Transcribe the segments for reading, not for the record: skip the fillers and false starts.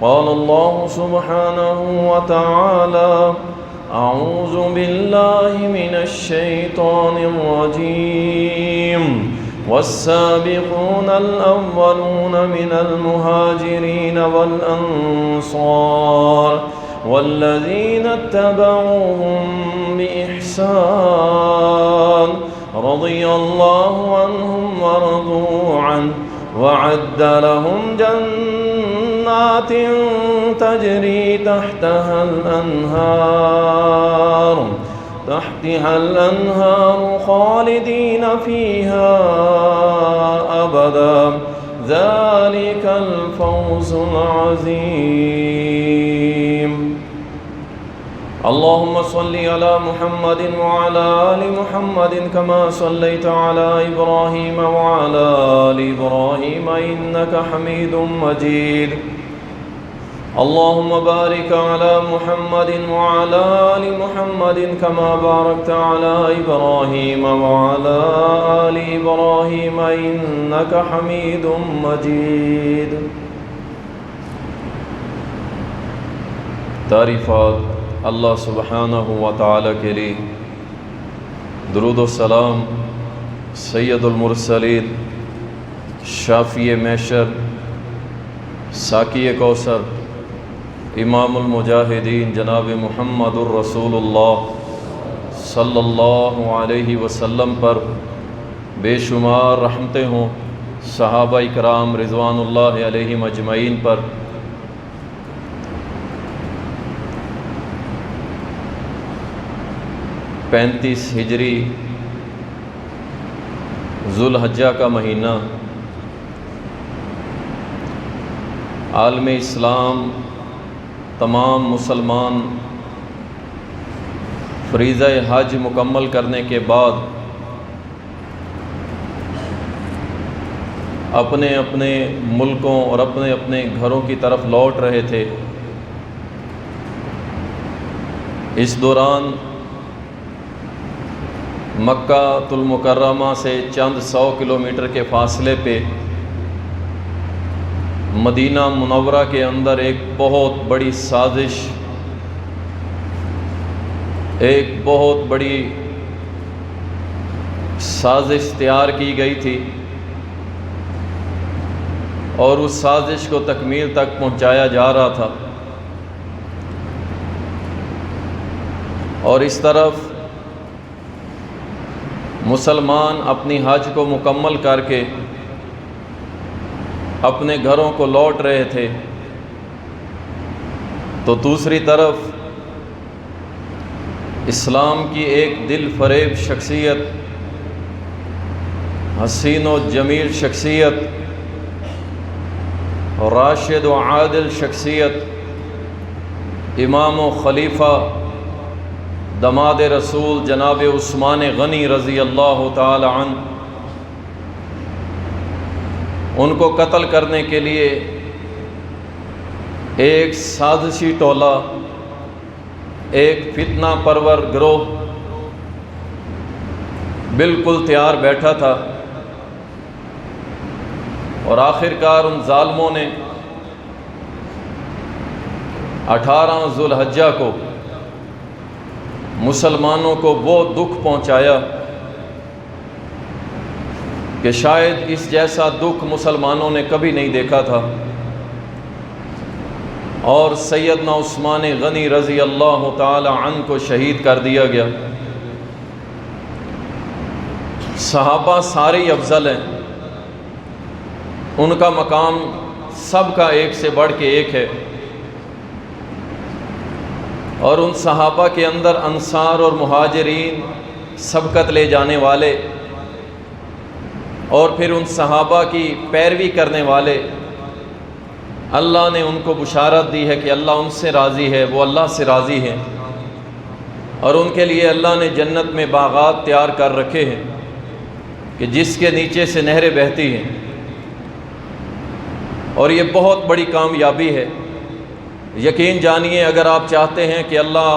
قال الله سبحانه وتعالى: أعوذ بالله من الشيطان الرجيم. والسابقون الأولون من المهاجرين والأنصار والذين اتبعوهم بإحسان رضي الله عنهم ورضوا عنه وأعد لهم جنات تجري تحتها الأنهار خالدين فيها أبدا ذلك الفوز العظيم. اللهم صل على محمد وعلى آل محمد كما صليت على إبراهيم وعلى آل إبراهيم إنك حميد مجيد. اللهم بارك على محمد وعلى آل محمد كما باركت على إبراهيم وعلى آل إبراهيم إنك حميد مجيد. تعریفات اللہ سبحانہ و تعالی کے لیے، درود و سلام سید المرسلین، شافی محشر، ساقی کوثر، امام المجاہدین جناب محمد الرسول اللہ صلی اللہ علیہ وسلم پر بے شمار رحمتیں ہوں، صحابہ کرام رضوان اللہ علیہم اجمعین پر۔ 35 ہجری ذوالحجہ کا مہینہ، عالم اسلام تمام مسلمان فریضہ حج مکمل کرنے کے بعد اپنے اپنے ملکوں اور اپنے اپنے گھروں کی طرف لوٹ رہے تھے۔ اس دوران مکہ المکرمہ سے چند 100 کلومیٹر کے فاصلے پہ مدینہ منورہ کے اندر ایک بہت بڑی سازش، تیار کی گئی تھی، اور اس سازش کو تکمیل تک پہنچایا جا رہا تھا۔ اور اس طرف مسلمان اپنی حج کو مکمل کر کے اپنے گھروں کو لوٹ رہے تھے، تو دوسری طرف اسلام کی ایک دل فریب شخصیت، حسین و جمیل شخصیت، راشد و عادل شخصیت، امام و خلیفہ دماد رسول جناب عثمان غنی رضی اللہ تعالی عنہ، ان کو قتل کرنے کے لیے ایک سازشی ٹولہ، ایک فتنہ پرور گروہ بالکل تیار بیٹھا تھا، اور آخرکار ان ظالموں نے 18 ذوالحجہ کو مسلمانوں کو وہ دکھ پہنچایا کہ شاید اس جیسا دکھ مسلمانوں نے کبھی نہیں دیکھا تھا، اور سیدنا عثمان غنی رضی اللہ تعالی عنہ کو شہید کر دیا گیا۔ صحابہ سارے افضل ہیں، ان کا مقام سب کا ایک سے بڑھ کے ایک ہے، اور ان صحابہ کے اندر انصار اور مہاجرین سبقت لے جانے والے، اور پھر ان صحابہ کی پیروی کرنے والے، اللہ نے ان کو بشارت دی ہے کہ اللہ ان سے راضی ہے، وہ اللہ سے راضی ہیں، اور ان کے لیے اللہ نے جنت میں باغات تیار کر رکھے ہیں کہ جس کے نیچے سے نہریں بہتی ہیں، اور یہ بہت بڑی کامیابی ہے۔ یقین جانیے، اگر آپ چاہتے ہیں کہ اللہ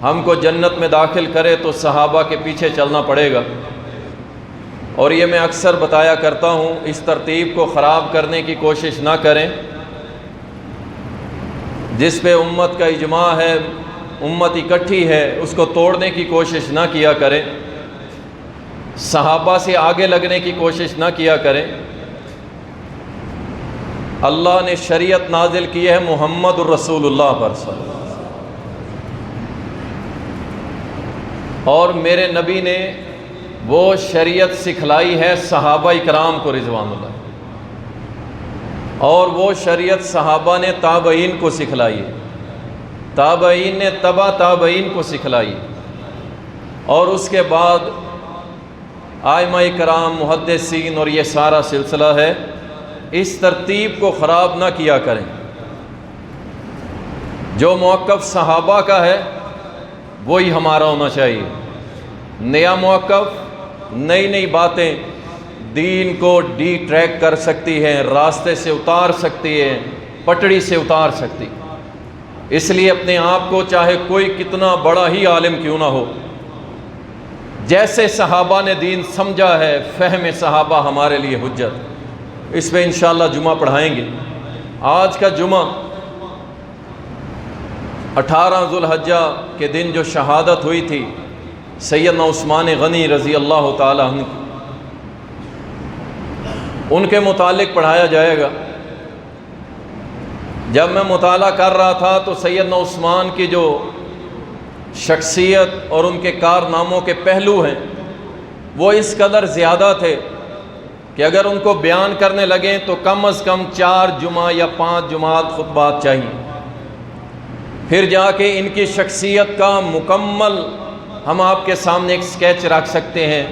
ہم کو جنت میں داخل کرے تو صحابہ کے پیچھے چلنا پڑے گا، اور یہ میں اکثر بتایا کرتا ہوں، اس ترتیب کو خراب کرنے کی کوشش نہ کریں، جس پہ امت کا اجماع ہے، امت اکٹھی ہے، اس کو توڑنے کی کوشش نہ کیا کریں، صحابہ سے آگے لگنے کی کوشش نہ کیا کریں۔ اللہ نے شریعت نازل کی ہے محمد الرسول اللہ پر صلی اللہ علیہ وسلم، اور میرے نبی نے وہ شریعت سکھلائی ہے صحابہ اکرام کو رضوان اللہ، اور وہ شریعت صحابہ نے تابعین کو سکھلائی ہے، تابعین نے تبع تابعین کو سکھلائی، اور اس کے بعد ائمہ کرام، محدثین، اور یہ سارا سلسلہ ہے۔ اس ترتیب کو خراب نہ کیا کریں۔ جو موقف صحابہ کا ہے وہی ہمارا ہونا چاہیے۔ نیا موقف، نئی نئی باتیں دین کو ڈی ٹریک کر سکتی ہیں، راستے سے اتار سکتی ہے، پٹڑی سے اتار سکتی۔ اس لیے اپنے آپ کو چاہے کوئی کتنا بڑا ہی عالم کیوں نہ ہو، جیسے صحابہ نے دین سمجھا ہے، فہم صحابہ ہمارے لیے حجت۔ اس پہ انشاءاللہ جمعہ پڑھائیں گے۔ آج کا جمعہ 18 ذوالحجہ کے دن جو شہادت ہوئی تھی سیدنا عثمان غنی رضی اللہ تعالی عنہ، ان کے متعلق پڑھایا جائے گا۔ جب میں مطالعہ کر رہا تھا تو سیدنا عثمان کی جو شخصیت اور ان کے کارناموں کے پہلو ہیں وہ اس قدر زیادہ تھے کہ اگر ان کو بیان کرنے لگیں تو کم از کم 4 جمعہ یا 5 جمعات خطبات چاہیے۔ پھر جا کے ان کی شخصیت کا مکمل ہم آپ کے سامنے ایک سکیچ رکھ سکتے ہیں،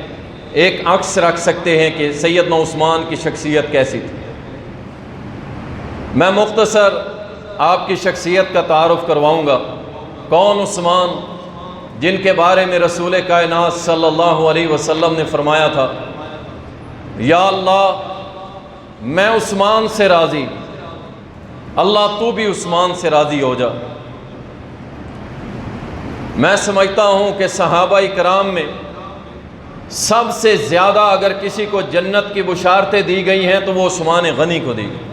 ایک عکس رکھ سکتے ہیں کہ سیدنا عثمان کی شخصیت کیسی تھی۔ میں مختصر آپ کی شخصیت کا تعارف کرواؤں گا۔ کون عثمان، جن کے بارے میں رسول کائنات صلی اللہ علیہ وسلم نے فرمایا تھا، یا اللہ میں عثمان سے راضی، اللہ تو بھی عثمان سے راضی ہو جا۔ میں سمجھتا ہوں کہ صحابہ کرام میں سب سے زیادہ اگر کسی کو جنت کی بشارتیں دی گئی ہیں تو وہ عثمان غنی کو دی گئی،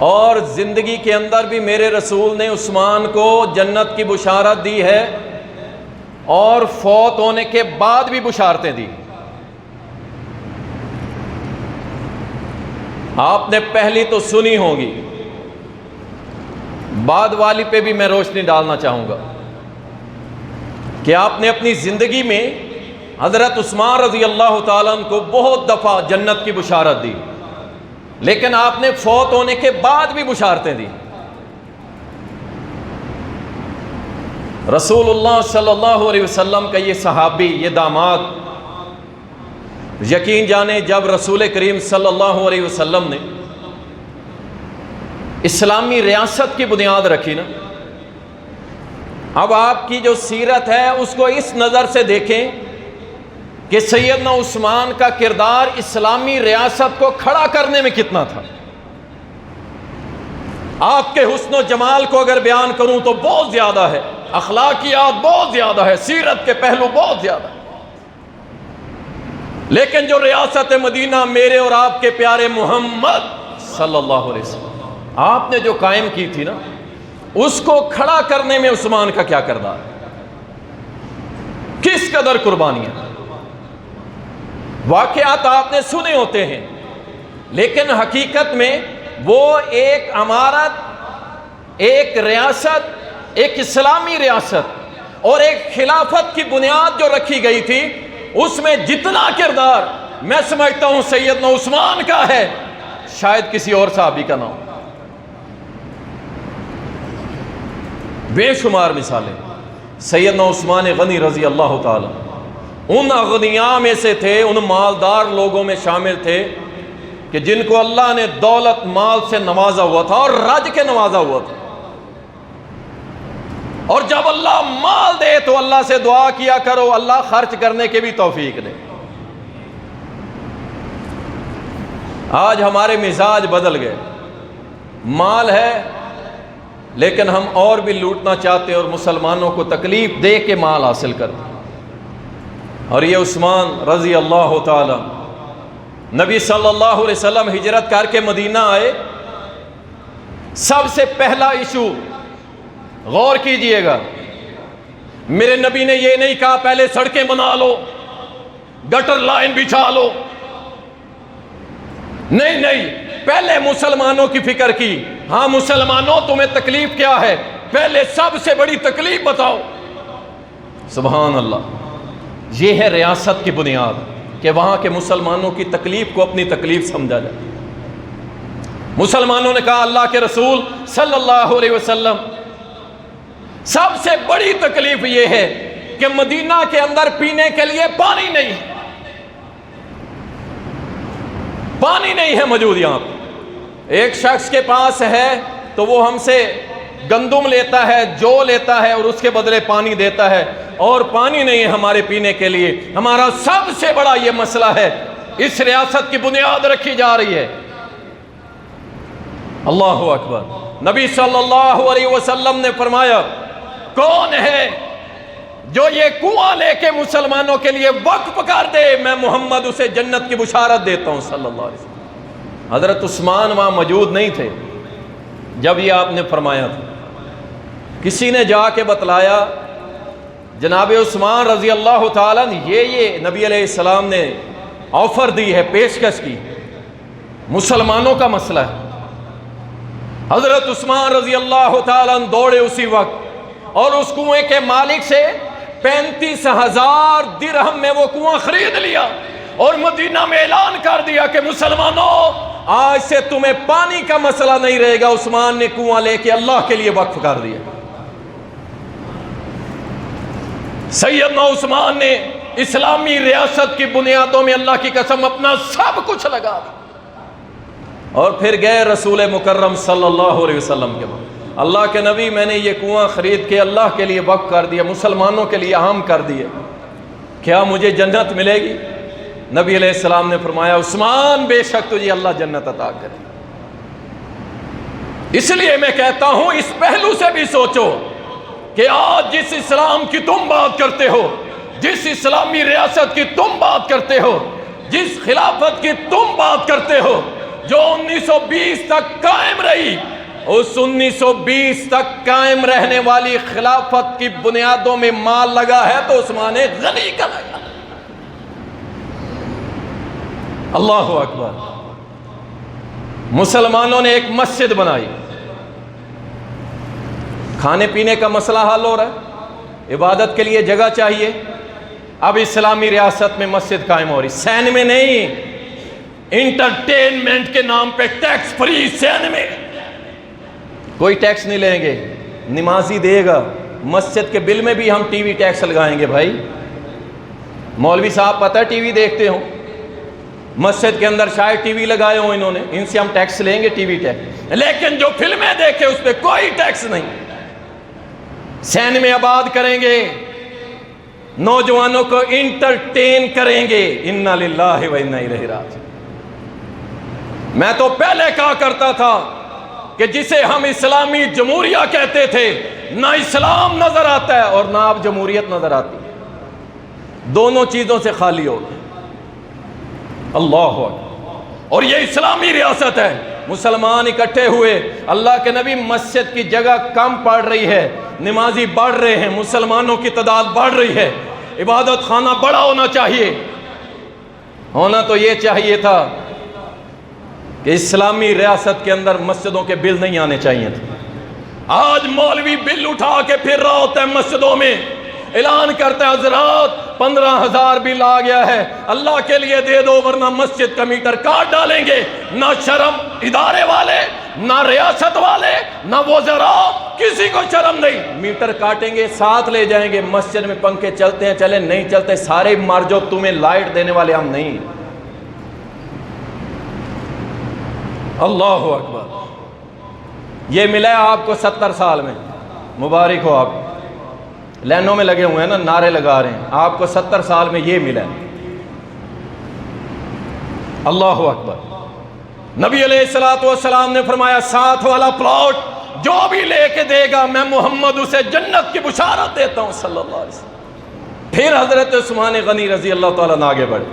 اور زندگی کے اندر بھی میرے رسول نے عثمان کو جنت کی بشارت دی ہے، اور فوت ہونے کے بعد بھی بشارتیں دی۔ آپ نے پہلی تو سنی ہوگی، بعد والی پہ بھی میں روشنی ڈالنا چاہوں گا کہ آپ نے اپنی زندگی میں حضرت عثمان رضی اللہ تعالیٰ عنہ کو بہت دفعہ جنت کی بشارت دی، لیکن آپ نے فوت ہونے کے بعد بھی بشارتیں دی۔ رسول اللہ صلی اللہ علیہ وسلم کا یہ صحابی، یہ داماد، یقین جانے جب رسول کریم صلی اللہ علیہ وسلم نے اسلامی ریاست کی بنیاد رکھی نا، اب آپ کی جو سیرت ہے اس کو اس نظر سے دیکھیں کہ سیدنا عثمان کا کردار اسلامی ریاست کو کھڑا کرنے میں کتنا تھا۔ آپ کے حسن و جمال کو اگر بیان کروں تو بہت زیادہ ہے، اخلاقیات بہت زیادہ ہے، سیرت کے پہلو بہت زیادہ ہے، لیکن جو ریاست مدینہ میرے اور آپ کے پیارے محمد صلی اللہ علیہ وسلم آپ نے جو قائم کی تھی نا، اس کو کھڑا کرنے میں عثمان کا کیا کردار ہے، کس قدر قربانیاں۔ واقعات آپ نے سنے ہوتے ہیں، لیکن حقیقت میں وہ ایک امارت، ایک ریاست، ایک اسلامی ریاست اور ایک خلافت کی بنیاد جو رکھی گئی تھی، اس میں جتنا کردار میں سمجھتا ہوں سیدنا عثمان کا ہے شاید کسی اور صحابی کا نہ ہو۔ بے شمار مثالیں۔ سیدنا عثمان غنی رضی اللہ تعالی ان اغنیاء میں سے تھے، ان مالدار لوگوں میں شامل تھے کہ جن کو اللہ نے دولت مال سے نوازا ہوا تھا، اور رج کے نوازا ہوا تھا، اور جب اللہ مال دے تو اللہ سے دعا کیا کرو اللہ خرچ کرنے کے بھی توفیق دے۔ آج ہمارے مزاج بدل گئے، مال ہے لیکن ہم اور بھی لوٹنا چاہتے ہیں اور مسلمانوں کو تکلیف دے کے مال حاصل کرتے ہیں۔ اور یہ عثمان رضی اللہ تعالی، نبی صلی اللہ علیہ وسلم ہجرت کر کے مدینہ آئے سب سے پہلا ایشو غور کیجئے گا، میرے نبی نے یہ نہیں کہا پہلے سڑکیں بنا لو، گٹر لائن بچھا لو، نہیں، پہلے مسلمانوں کی فکر کی۔ ہاں مسلمانوں تمہیں تکلیف کیا ہے، پہلے سب سے بڑی تکلیف بتاؤ۔ سبحان اللہ، یہ ہے ریاست کی بنیاد کہ وہاں کے مسلمانوں کی تکلیف کو اپنی تکلیف سمجھا جائے۔ مسلمانوں نے کہا اللہ کے رسول صلی اللہ علیہ وسلم سب سے بڑی تکلیف یہ ہے کہ مدینہ کے اندر پینے کے لیے پانی نہیں ہے، پانی نہیں ہے موجود یہاں پہ۔ ایک شخص کے پاس ہے تو وہ ہم سے گندم لیتا ہے، جو لیتا ہے اور اس کے بدلے پانی دیتا ہے، اور پانی نہیں ہے ہمارے پینے کے لیے۔ ہمارا سب سے بڑا یہ مسئلہ ہے، اس ریاست کی بنیاد رکھی جا رہی ہے۔ اللہ اکبر۔ نبی صلی اللہ علیہ وسلم نے فرمایا کون ہے جو یہ کنواں لے کے مسلمانوں کے لیے وقف کر دے، میں محمد اسے جنت کی بشارت دیتا ہوں صلی اللہ علیہ وسلم۔ حضرت عثمان وہاں موجود نہیں تھے جب یہ آپ نے فرمایا تھا، کسی نے جا کے بتلایا جناب عثمان رضی اللہ تعالیٰ نے یہ نبی علیہ السلام نے آفر دی ہے، پیشکش کی، مسلمانوں کا مسئلہ ہے۔ حضرت عثمان رضی اللہ تعالیٰ دوڑے اسی وقت اور اس کنویں کے مالک سے 35,000 درہم میں وہ کنواں خرید لیا اور مدینہ میں اعلان کر دیا کہ مسلمانوں آج سے تمہیں پانی کا مسئلہ نہیں رہے گا۔ عثمان نے کنواں لے کے اللہ کے لیے وقف کر دیا۔ سیدنا عثمان نے اسلامی ریاست کی بنیادوں میں اللہ کی قسم اپنا سب کچھ لگا دیا، اور پھر گئے رسول مکرم صلی اللہ علیہ وسلم کے بعد، اللہ کے نبی میں نے یہ کنواں خرید کے اللہ کے لیے وقف کر دیا، مسلمانوں کے لیے عام کر دیا، کیا مجھے جنت ملے گی؟ نبی علیہ السلام نے فرمایا عثمان بے شک تجھے اللہ جنت عطا کرے۔ اس لیے میں کہتا ہوں اس پہلو سے بھی سوچو کہ آج جس اسلام کی تم بات کرتے ہو، جس اسلامی ریاست کی تم بات کرتے ہو، جس خلافت کی تم بات کرتے ہو، جو 1920 تک قائم رہی، اس 1920 تک قائم رہنے والی خلافت کی بنیادوں میں مال لگا ہے تو عثمان غنی کا لگا۔ اللہ اکبر۔ مسلمانوں نے ایک مسجد بنائی، کھانے پینے کا مسئلہ حل ہو رہا ہے، عبادت کے لیے جگہ چاہیے، اب اسلامی ریاست میں مسجد قائم ہو رہی، سین میں نہیں، انٹرٹینمنٹ کے نام پہ ٹیکس فری سین میں کوئی ٹیکس نہیں لیں گے، نمازی دے گا، مسجد کے بل میں بھی ہم ٹی وی ٹیکس لگائیں گے۔ بھائی مولوی صاحب پتہ ہے ٹی وی دیکھتے ہوں، مسجد کے اندر شاید ٹی وی لگائے ہوں انہوں نے، ان سے ہم ٹیکس لیں گے، ٹی وی ٹیکس، لیکن جو فلمیں دیکھے اس پہ کوئی ٹیکس نہیں۔ سین میں آباد کریں گے، نوجوانوں کو انٹرٹین کریں گے، انا للہ و انا الیہ راجعون۔ میں تو پہلے کہا کرتا تھا کہ جسے ہم اسلامی جمہوریہ کہتے تھے، نہ اسلام نظر آتا ہے اور نہ اب جمہوریت نظر آتی ہے، دونوں چیزوں سے خالی ہو گئی۔ اللہ اکبر۔ اور یہ اسلامی ریاست ہے، مسلمان اکٹھے ہوئے، اللہ کے نبی مسجد کی جگہ کم پڑ رہی ہے، نمازی بڑھ رہے ہیں، مسلمانوں کی تعداد بڑھ رہی ہے، عبادت خانہ بڑا ہونا چاہیے، ہونا تو یہ چاہیے تھا کہ اسلامی ریاست کے اندر مسجدوں کے بل نہیں آنے چاہیے تھے۔ آج مولوی بل اٹھا کے پھر رہا ہوتا ہے مسجدوں میں، اعلان کرتا ہے حضرات 15,000 بل آ گیا ہے، اللہ کے لیے دے دو ورنہ مسجد کا میٹر کاٹ ڈالیں گے۔ نہ شرم ادارے والے، نہ ریاست والے، نہ وزراء، کسی کو شرم نہیں، میٹر کاٹیں گے، ساتھ لے جائیں گے، مسجد میں پنکھے چلتے ہیں چلے، نہیں چلتے سارے مر جو، تمہیں لائٹ دینے والے ہم نہیں۔ اللہ اکبر۔ یہ ملا ہے آپ کو 70 سال میں، مبارک ہو، آپ لینوں میں لگے ہوئے ہیں نا، نعرے لگا رہے ہیں، آپ کو 70 سال میں یہ ملا ہے۔ اللہ اکبر۔ نبی علیہ السلام نے فرمایا 7 والا پلاٹ جو بھی لے کے دے گا میں محمد اسے جنت کی بشارت دیتا ہوں صلی اللہ علیہ وسلم۔ پھر حضرت عثمان غنی رضی اللہ تعالیٰ عنہ آگے بڑھے،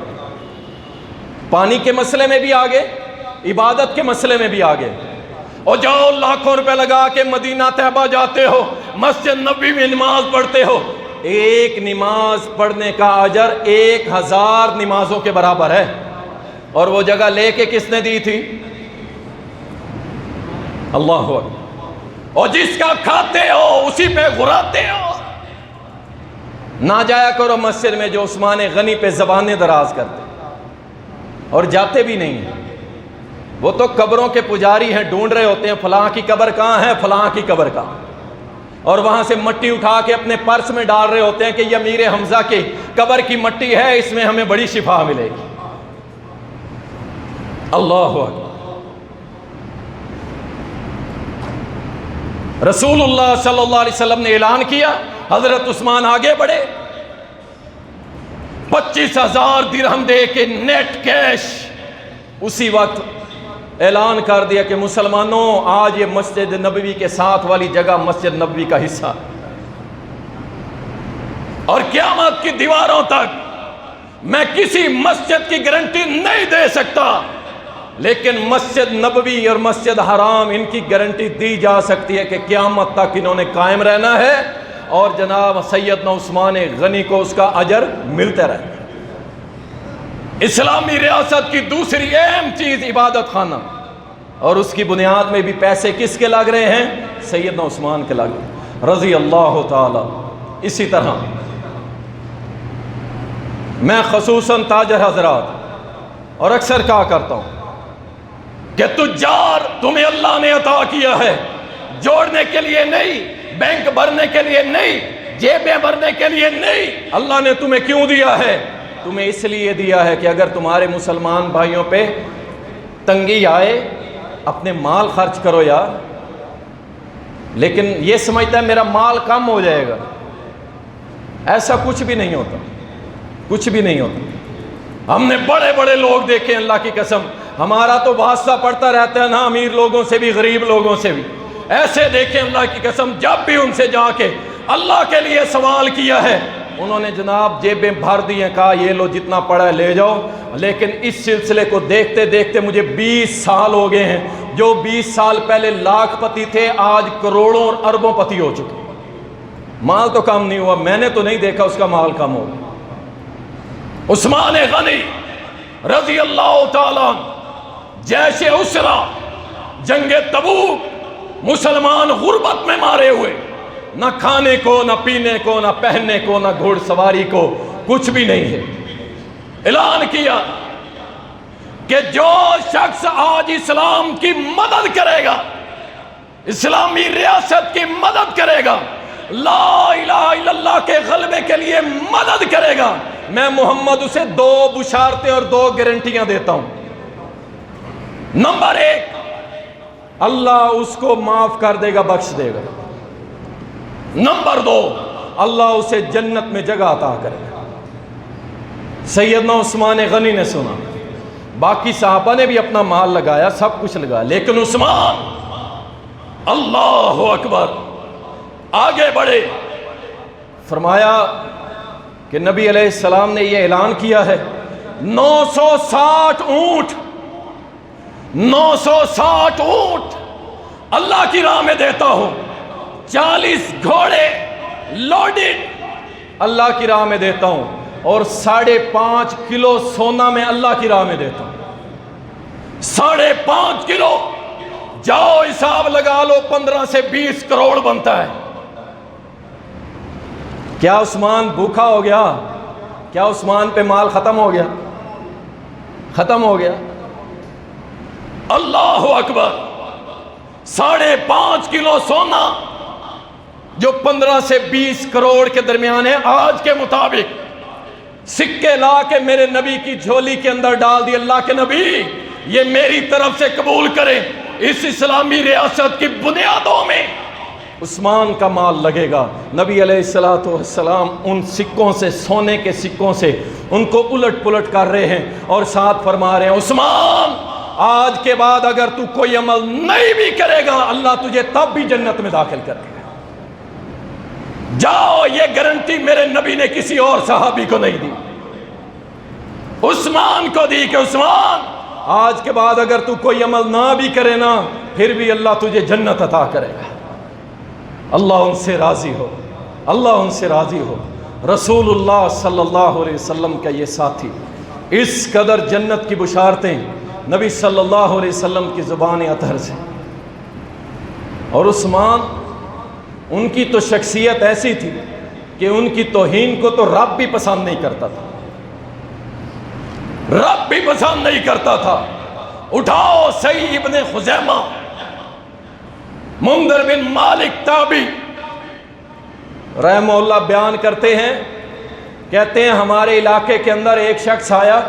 پانی کے مسئلے میں بھی آگے، عبادت کے مسئلے میں بھی آگے، اور جاؤ لاکھوں روپے لگا کے مدینہ طیبہ جاتے ہو، مسجد نبوی میں نماز پڑھتے ہو، ایک نماز پڑھنے کا اجر 1000 نمازوں کے برابر ہے، اور وہ جگہ لے کے کس نے دی تھی؟ اللہ اکبر۔ اور جس کا کھاتے ہو اسی پہ غراتے ہو۔ نہ جایا کرو مسجد میں جو عثمان غنی پہ زبانیں دراز کرتے، اور جاتے بھی نہیں ہیں۔ وہ تو قبروں کے پجاری ہیں، ڈھونڈ رہے ہوتے ہیں فلاں کی قبر کہاں ہے، فلاں کی قبر کہاں، اور وہاں سے مٹی اٹھا کے اپنے پرس میں ڈال رہے ہوتے ہیں کہ یہ امیر حمزہ کی قبر کی مٹی ہے، اس میں ہمیں بڑی شفا ملے گی۔ اللہ اکبر۔ رسول اللہ صلی اللہ علیہ وسلم نے اعلان کیا، حضرت عثمان آگے بڑھے، 25,000 درہم دے کے نیٹ کیش اسی وقت اعلان کر دیا کہ مسلمانوں آج یہ مسجد نبوی کے ساتھ والی جگہ مسجد نبوی کا حصہ، اور قیامت کی دیواروں تک میں کسی مسجد کی گارنٹی نہیں دے سکتا، لیکن مسجد نبوی اور مسجد حرام ان کی گارنٹی دی جا سکتی ہے کہ قیامت تک انہوں نے قائم رہنا ہے، اور جناب سیدنا عثمان غنی کو اس کا اجر ملتے رہے۔ اسلامی ریاست کی دوسری اہم چیز عبادت خانہ، اور اس کی بنیاد میں بھی پیسے کس کے لگ رہے ہیں؟ سیدنا عثمان کے لگ رہے رضی اللہ تعالی۔ اسی طرح میں خصوصاً تاجر حضرات اور اکثر کہا کرتا ہوں کہ تجار تمہیں اللہ نے عطا کیا ہے جوڑنے کے لیے نہیں، بینک بھرنے کے لیے نہیں، جیبیں بھرنے کے لیے نہیں۔ اللہ نے تمہیں کیوں دیا ہے؟ تمہیں اس لیے دیا ہے کہ اگر تمہارے مسلمان بھائیوں پہ تنگی آئے اپنے مال خرچ کرو یار، لیکن یہ سمجھتا ہے میرا مال کم ہو جائے گا، ایسا کچھ بھی نہیں ہوتا، کچھ بھی نہیں ہوتا۔ ہم نے بڑے بڑے لوگ دیکھے اللہ کی قسم، ہمارا تو واسطہ پڑتا رہتا ہے نا امیر لوگوں سے بھی غریب لوگوں سے بھی، ایسے دیکھیں اللہ کی قسم جب بھی ان سے جا کے اللہ کے لیے سوال کیا ہے انہوں نے جناب جیبیں بھر دی ہیں، کہا یہ لو جتنا پڑا ہے لے جاؤ۔ لیکن اس سلسلے کو دیکھتے دیکھتے مجھے 20 سال ہو گئے ہیں، جو 20 سال پہلے لاکھ پتی تھے آج کروڑوں اور اربوں پتی ہو چکے۔ مال تو کم نہیں ہوا، میں نے تو نہیں دیکھا اس کا مال کم ہو گیا۔ عثمان غنی رضی اللہ تعالیٰ جیش اسرا جنگ تبوک، مسلمان غربت میں مارے ہوئے، نہ کھانے کو نہ پینے کو نہ پہننے کو نہ گھوڑ سواری کو، کچھ بھی نہیں ہے۔ اعلان کیا کہ جو شخص آج اسلام کی مدد کرے گا، اسلامی ریاست کی مدد کرے گا، لا الہ الا اللہ کے غلبے کے لیے مدد کرے گا، میں محمد اسے 2 بشارتیں اور 2 گارنٹیاں دیتا ہوں۔ نمبر 1، اللہ اس کو معاف کر دے گا، بخش دے گا۔ نمبر 2، اللہ اسے جنت میں جگہ عطا کرے گا۔ سیدنا عثمان غنی نے سنا، باقی صحابہ نے بھی اپنا مال لگایا، سب کچھ لگایا، لیکن عثمان اللہ اکبر آگے بڑھے۔ فرمایا کہ نبی علیہ السلام نے یہ اعلان کیا ہے 960 اونٹ 960 اونٹ اللہ کی راہ میں دیتا ہوں، 40 گھوڑے لوڈڈ اللہ کی راہ میں دیتا ہوں، اور 5.5 کلو سونا میں اللہ کی راہ میں دیتا ہوں۔ 5.5 کلو، جاؤ حساب لگا لو، 15 سے 20 کروڑ بنتا ہے۔ کیا عثمان بھوکا ہو گیا؟ کیا عثمان پہ مال ختم ہو گیا؟ ختم ہو گیا؟ اللہ اکبر، 5.5 کلو سونا جو 15 سے 20 کروڑ کے درمیان ہے آج کے مطابق، سکے لا کے میرے نبی کی جھولی کے اندر ڈال دی۔ اللہ کے نبی یہ میری طرف سے قبول کریں، اس اسلامی ریاست کی بنیادوں میں عثمان کا مال لگے گا۔ نبی علیہ السلام ان سکوں سے، سونے کے سکوں سے ان کو الٹ پلٹ کر رہے ہیں اور ساتھ فرما رہے ہیں عثمان آج کے بعد اگر تو کوئی عمل نہیں بھی کرے گا اللہ تجھے تب بھی جنت میں داخل کرے گا۔ جاؤ، یہ گارنٹی میرے نبی نے کسی اور صحابی کو نہیں دی، عثمان کو دی کہ عثمان آج کے بعد اگر تو کوئی عمل نہ بھی کرے نا پھر بھی اللہ تجھے جنت عطا کرے گا۔ اللہ ان سے راضی ہو، اللہ ان سے راضی ہو۔ رسول اللہ صلی اللہ علیہ وسلم کا یہ ساتھی اس قدر جنت کی بشارتیں نبی صلی اللہ علیہ وسلم کی زبان اطہر سے۔ اور عثمان، ان کی تو شخصیت ایسی تھی کہ ان کی توہین کو تو رب بھی پسند نہیں کرتا تھا، رب بھی پسند نہیں کرتا تھا۔ اٹھاؤ سعید ابن خزیمہ، منذر بن مالک تابعی رحمہ اللہ بیان کرتے ہیں، کہتے ہیں ہمارے علاقے کے اندر ایک شخص آیا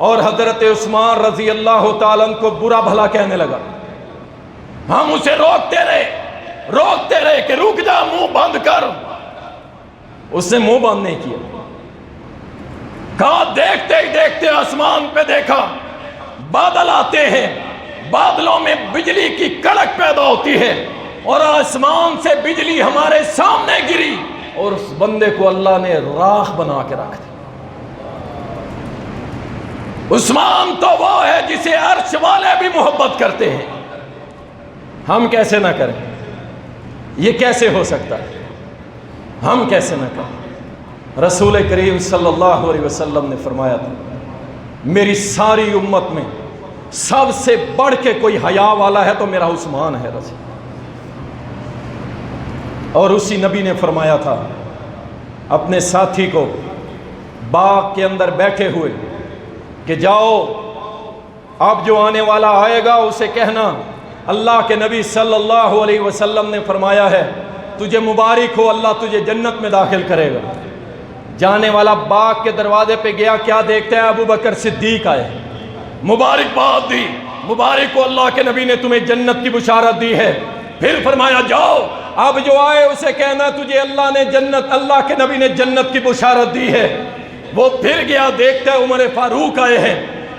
اور حضرت عثمان رضی اللہ تعالیٰ عنہ کو برا بھلا کہنے لگا۔ ہم اسے روکتے رہے کہ رک جا، منہ بند کر۔ اس نے منہ بند نہیں کیا، کہا دیکھتے ہی دیکھتے آسمان پہ دیکھا، بادل آتے ہیں، بادلوں میں بجلی کی کڑک پیدا ہوتی ہے اور آسمان سے بجلی ہمارے سامنے گری اور اس بندے کو اللہ نے راکھ بنا کے رکھ دیا۔ عثمان تو وہ ہے جسے عرش والے بھی محبت کرتے ہیں، ہم کیسے نہ کریں؟ یہ کیسے ہو سکتا ہے؟ ہم کیسے نہ کریں؟ رسول کریم صلی اللہ علیہ وسلم نے فرمایا تھا، میری ساری امت میں سب سے بڑھ کے کوئی حیا والا ہے تو میرا عثمان ہے رسول۔ اور اسی نبی نے فرمایا تھا اپنے ساتھی کو باغ کے اندر بیٹھے ہوئے کہ جاؤ، اب جو آنے والا آئے گا اسے کہنا اللہ کے نبی صلی اللہ علیہ وسلم نے فرمایا ہے تجھے مبارک ہو، اللہ تجھے جنت میں داخل کرے گا۔ جانے والا باغ کے دروازے پہ گیا، کیا دیکھتا ہے؟ ابو بکر صدیق آئے، مبارکباد دی، مبارک ہو، اللہ کے نبی نے تمہیں جنت کی بشارت دی ہے۔ پھر فرمایا جاؤ، اب جو آئے اسے کہنا تجھے اللہ کے نبی نے جنت کی بشارت دی ہے۔ وہ پھر گیا، دیکھتا ہے عمر فاروق آئے ہیں،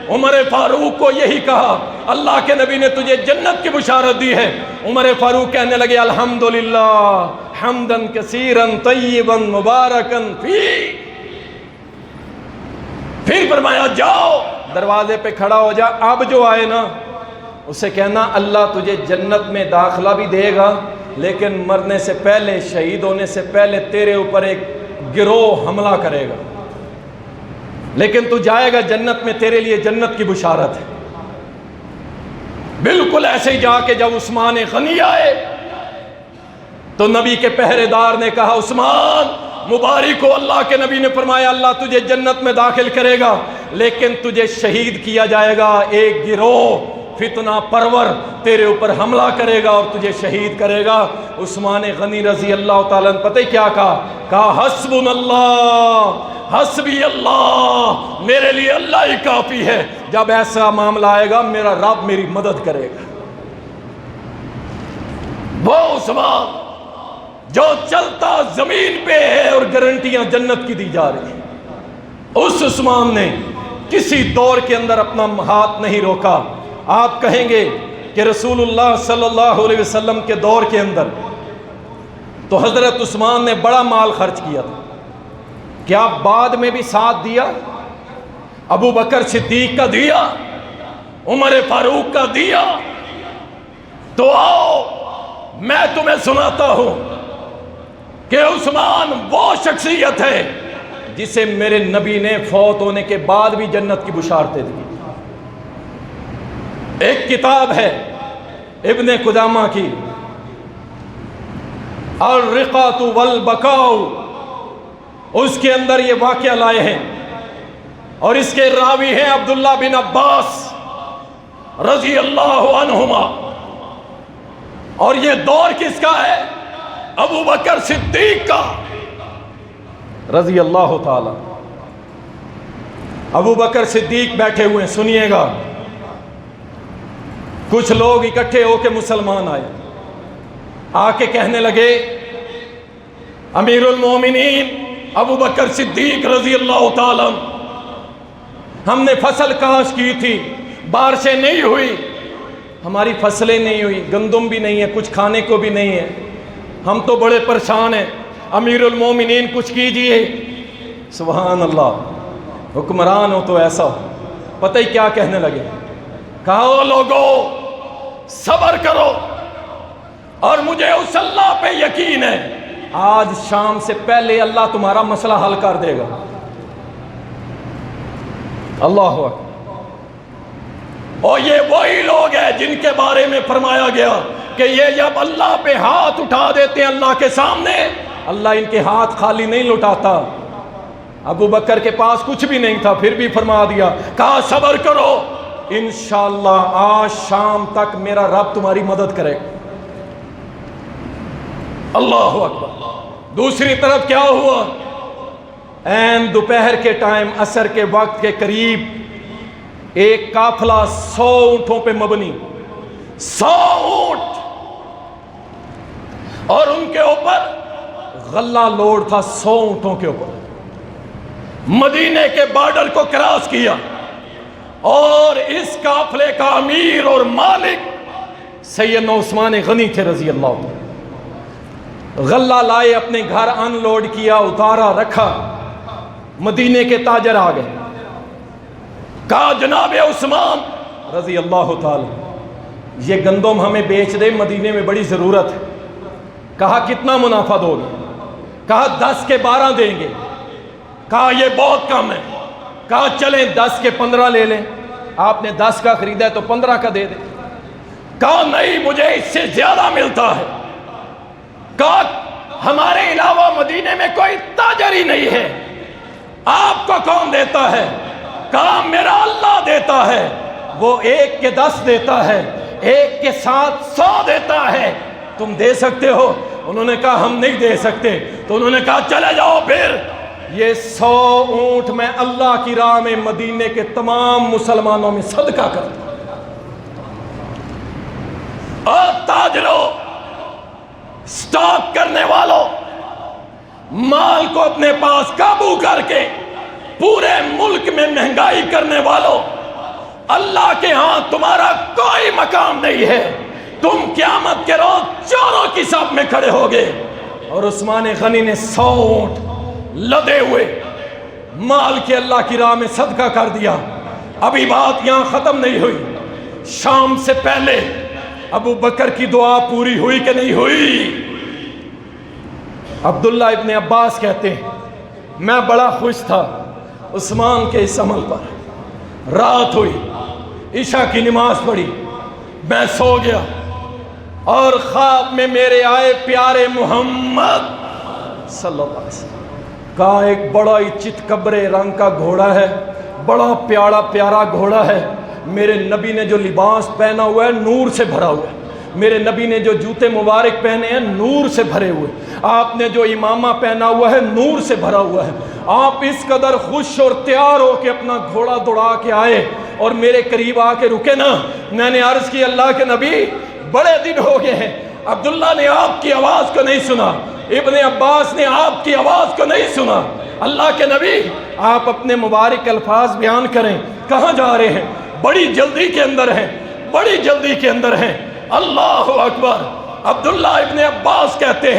عمر فاروق کو یہی کہا اللہ کے نبی نے تجھے جنت کی بشارت دی ہے۔ عمر فاروق کہنے لگے الحمدللہ حمدن کثیرن طیبن مبارکن فی۔ پھر فرمایا جاؤ، دروازے پہ کھڑا ہو جا، اب جو آئے نا اسے کہنا اللہ تجھے جنت میں داخلہ بھی دے گا، لیکن مرنے سے پہلے، شہید ہونے سے پہلے تیرے اوپر ایک گروہ حملہ کرے گا، لیکن تو جائے گا جنت میں، تیرے لیے جنت کی بشارت ہے۔ بالکل ایسے ہی جا کے جب عثمان غنی آئے تو نبی کے پہرے دار نے کہا عثمان مبارک ہو، اللہ کے نبی نے فرمایا اللہ تجھے جنت میں داخل کرے گا، لیکن تجھے شہید کیا جائے گا، ایک گروہ فتنہ پرور تیرے اوپر حملہ کرے گا اور تجھے شہید کرے گا۔ عثمان غنی رضی اللہ تعالیٰ نے پتہ کیا کہا حسبنا اللہ حسبی اللہ، میرے لیے اللہ ہی کافی ہے، جب ایسا معاملہ آئے گا میرا رب میری مدد کرے گا۔ وہ عثمان جو چلتا زمین پہ ہے اور گارنٹیاں جنت کی دی جا رہی ہیں، اس عثمان نے کسی دور کے اندر اپنا ہاتھ نہیں روکا۔ آپ کہیں گے کہ رسول اللہ صلی اللہ علیہ وسلم کے دور کے اندر تو حضرت عثمان نے بڑا مال خرچ کیا تھا، کیا بعد میں بھی ساتھ دیا؟ ابو بکر صدیق کا دیا، عمر فاروق کا دیا۔ تو آؤ میں تمہیں سناتا ہوں کہ عثمان وہ شخصیت ہے جسے میرے نبی نے فوت ہونے کے بعد بھی جنت کی بشارتیں دی۔ ایک کتاب ہے ابن قدامہ کی الرقۃ والبقاء، اس کے اندر یہ واقعہ لائے ہیں اور اس کے راوی ہیں عبداللہ بن عباس رضی اللہ عنہما، اور یہ دور کس کا ہے؟ ابو بکر صدیق کا رضی اللہ تعالی۔ ابو بکر صدیق بیٹھے ہوئے ہیں، سنیے گا۔ کچھ لوگ اکٹھے ہو کے مسلمان آئے، آ کے کہنے لگے امیر المومنین ابو بکر صدیق رضی اللہ تعالی، ہم نے فصل کاشت کی تھی، بارشیں نہیں ہوئی، ہماری فصلیں نہیں ہوئی، گندم بھی نہیں ہے، کچھ کھانے کو بھی نہیں ہے، ہم تو بڑے پریشان ہیں، امیر المومنین کچھ کیجئے۔ سبحان اللہ، حکمران ہو تو ایسا ہو۔ پتہ ہی کیا کہنے لگے؟ کہا لوگو صبر کرو، اور مجھے اس اللہ پہ یقین ہے آج شام سے پہلے اللہ تمہارا مسئلہ حل کر دے گا۔ اللہ اکبر۔ اور یہ وہی لوگ ہیں جن کے بارے میں فرمایا گیا کہ یہ جب اللہ پہ ہاتھ اٹھا دیتے ہیں اللہ کے سامنے، اللہ ان کے ہاتھ خالی نہیں لٹاتا۔ ابو بکر کے پاس کچھ بھی نہیں تھا، پھر بھی فرما دیا، کہا صبر کرو، انشاءاللہ آج شام تک میرا رب تمہاری مدد کرے گا۔ اللہ اکبر۔ دوسری طرف کیا ہوا؟ عین دوپہر کے ٹائم، عصر کے وقت کے قریب، ایک قافلہ 100 اونٹوں پہ مبنی، 100 اونٹ، اور ان کے اوپر غلہ لوڈ تھا 100 اونٹوں کے اوپر، مدینے کے بارڈر کو کراس کیا، اور اس قافلے کا امیر اور مالک سیدنا عثمان غنی تھے رضی اللہ عنہ۔ غلہ لائے، اپنے گھر ان لوڈ کیا، اتارا، رکھا، مدینے کے تاجر آ گئے، کہا جناب عثمان رضی اللہ تعالی یہ گندم ہمیں بیچ دے، مدینے میں بڑی ضرورت ہے۔ کہا کتنا منافع دو گے؟ کہا 10 کے 12 دیں گے۔ کہا یہ بہت کم ہے۔ کہا چلیں 10 کے 15 لے لیں، آپ نے 10 کا خریدا ہے تو 15 کا دے دیں۔ کہا نہیں، مجھے اس سے زیادہ ملتا ہے۔ کہا ہمارے علاوہ مدینے میں کوئی تاجر ہی نہیں ہے، آپ کو کون دیتا ہے؟ کہا میرا اللہ دیتا ہے، وہ 1 کے 10 دیتا ہے، 1 کے 7 100 دیتا ہے، تم دے سکتے ہو؟ انہوں نے کہا ہم نہیں دے سکتے۔ تو انہوں نے کہا چلے جاؤ، پھر یہ 100 اونٹ میں اللہ کی راہ میں مدینے کے تمام مسلمانوں میں صدقہ کرتا ہوں۔ اور تاجروں، سٹاک کرنے والوں، مال کو اپنے پاس قابو کر کے پورے ملک میں مہنگائی کرنے والوں، اللہ کے ہاں تمہارا کوئی مقام نہیں ہے، تم قیامت کے روز چوروں کی صف میں کھڑے ہوگے۔ اور عثمان غنی نے 100 اونٹ لدے ہوئے مال کے اللہ کی راہ میں صدقہ کر دیا۔ ابھی بات یہاں ختم نہیں ہوئی، شام سے پہلے ابو بکر کی دعا پوری ہوئی کہ نہیں ہوئی؟ عبداللہ ابن عباس کہتے ہیں میں بڑا خوش تھا عثمان کے اس عمل پر۔ رات ہوئی، عشاء کی نماز پڑھی، میں سو گیا، اور خواب میں میرے آئے پیارے محمد صلی اللہ علیہ وسلم کا ایک بڑا ہی چتکبرے رنگ کا گھوڑا ہے، بڑا پیارا گھوڑا ہے۔ میرے نبی نے جو لباس پہنا ہوا ہے نور سے بھرا ہوا ہے، میرے نبی نے جو جوتے مبارک پہنے ہیں نور سے بھرے ہوئے، آپ نے جو امامہ پہنا ہوا ہے نور سے بھرا ہوا ہے۔ آپ اس قدر خوش اور تیار ہو کے اپنا گھوڑا دوڑا کے آئے اور میرے قریب آ کے رکے نا۔ میں نے عرض کی اللہ کے نبی بڑے دن ہو گئے ہیں، عبداللہ نے آپ کی آواز کو نہیں سنا، ابن عباس نے آپ کی آواز کو نہیں سنا۔ اللہ کے نبی آپ اپنے مبارک الفاظ بیان کریں، کہاں جا رہے ہیں؟ بڑی جلدی کے اندر ہیں، بڑی جلدی کے اندر ہیں۔ اللہ اکبر۔ عبداللہ ابن عباس کہتے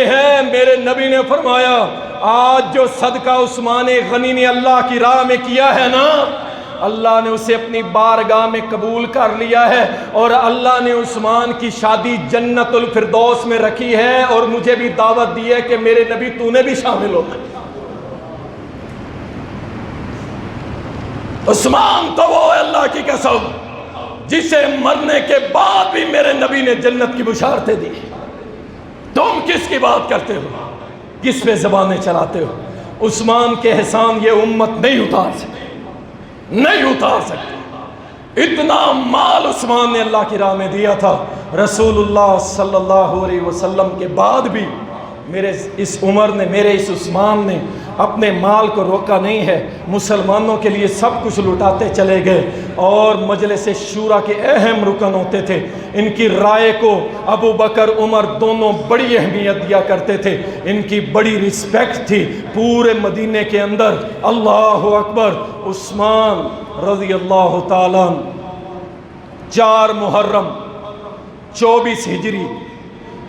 ہیں میرے نبی نے فرمایا آج جو صدقہ عثمان غنی نے اللہ کی راہ میں کیا ہے نا، اللہ نے اسے اپنی بارگاہ میں قبول کر لیا ہے، اور اللہ نے عثمان کی شادی جنت الفردوس میں رکھی ہے، اور مجھے بھی دعوت دی ہے کہ میرے نبی تو نے بھی شامل ہونا۔ عثمان تو وہ اللہ کی قسم جسے مرنے کے بعد بھی میرے نبی نے جنت کی بشارتیں دی۔ تم کس کی بات کرتے ہو؟ کس پہ زبانیں چلاتے ہو؟ عثمان کے احسان یہ امت نہیں اتار سکتی، نہیں اتار سکتی۔ اتنا مال عثمان نے اللہ کی راہ میں دیا تھا، رسول اللہ صلی اللہ علیہ وسلم کے بعد بھی میرے اس عمر نے، میرے اس عثمان نے اپنے مال کو روکا نہیں ہے، مسلمانوں کے لیے سب کچھ لٹاتے چلے گئے، اور مجلس شورا کے اہم رکن ہوتے تھے، ان کی رائے کو ابو بکر عمر دونوں بڑی اہمیت دیا کرتے تھے، ان کی بڑی رسپیکٹ تھی پورے مدینے کے اندر۔ اللہ اکبر۔ عثمان رضی اللہ تعالیٰ 4 محرم 24 ہجری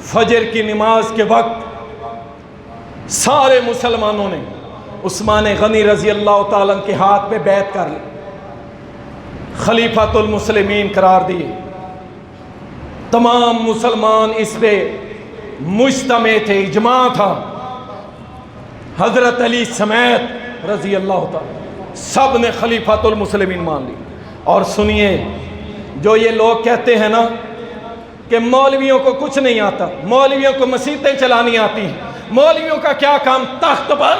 فجر کی نماز کے وقت سارے مسلمانوں نے عثمان غنی رضی اللہ تعالیٰ کے ہاتھ پہ بیعت کر لی، خلیفۃ المسلمین قرار دیے۔ تمام مسلمان اس پہ مجتمع تھے، اجماع تھا، حضرت علی سمیت رضی اللہ تعالی سب نے خلیفۃ المسلمین مان لی۔ اور سنیے، جو یہ لوگ کہتے ہیں نا کہ مولویوں کو کچھ نہیں آتا، مولویوں کو مسیحیں چلانی آتی ہیں، مولویوں کا کیا کام تخت پر،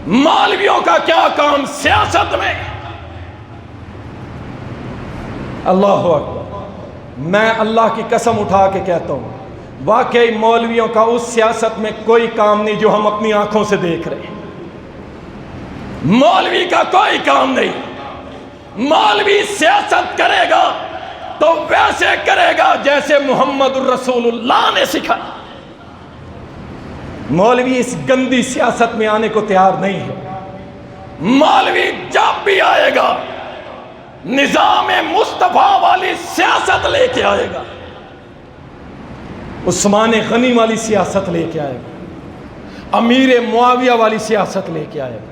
مولویوں کا کیا کام سیاست میں، اللہ اکبر، میں اللہ کی قسم اٹھا کے کہتا ہوں واقعی مولویوں کا اس سیاست میں کوئی کام نہیں جو ہم اپنی آنکھوں سے دیکھ رہے ہیں۔ مولوی کا کوئی کام نہیں۔ مولوی سیاست کرے گا تو ویسے کرے گا جیسے محمد الرسول اللہ نے سکھایا۔ مولوی اس گندی سیاست میں آنے کو تیار نہیں ہے۔ مولوی جب بھی آئے گا نظام مصطفیٰ والی سیاست لے کے آئے گا، عثمان غنی والی سیاست لے کے آئے گا، امیر معاویہ والی سیاست لے کے آئے گا،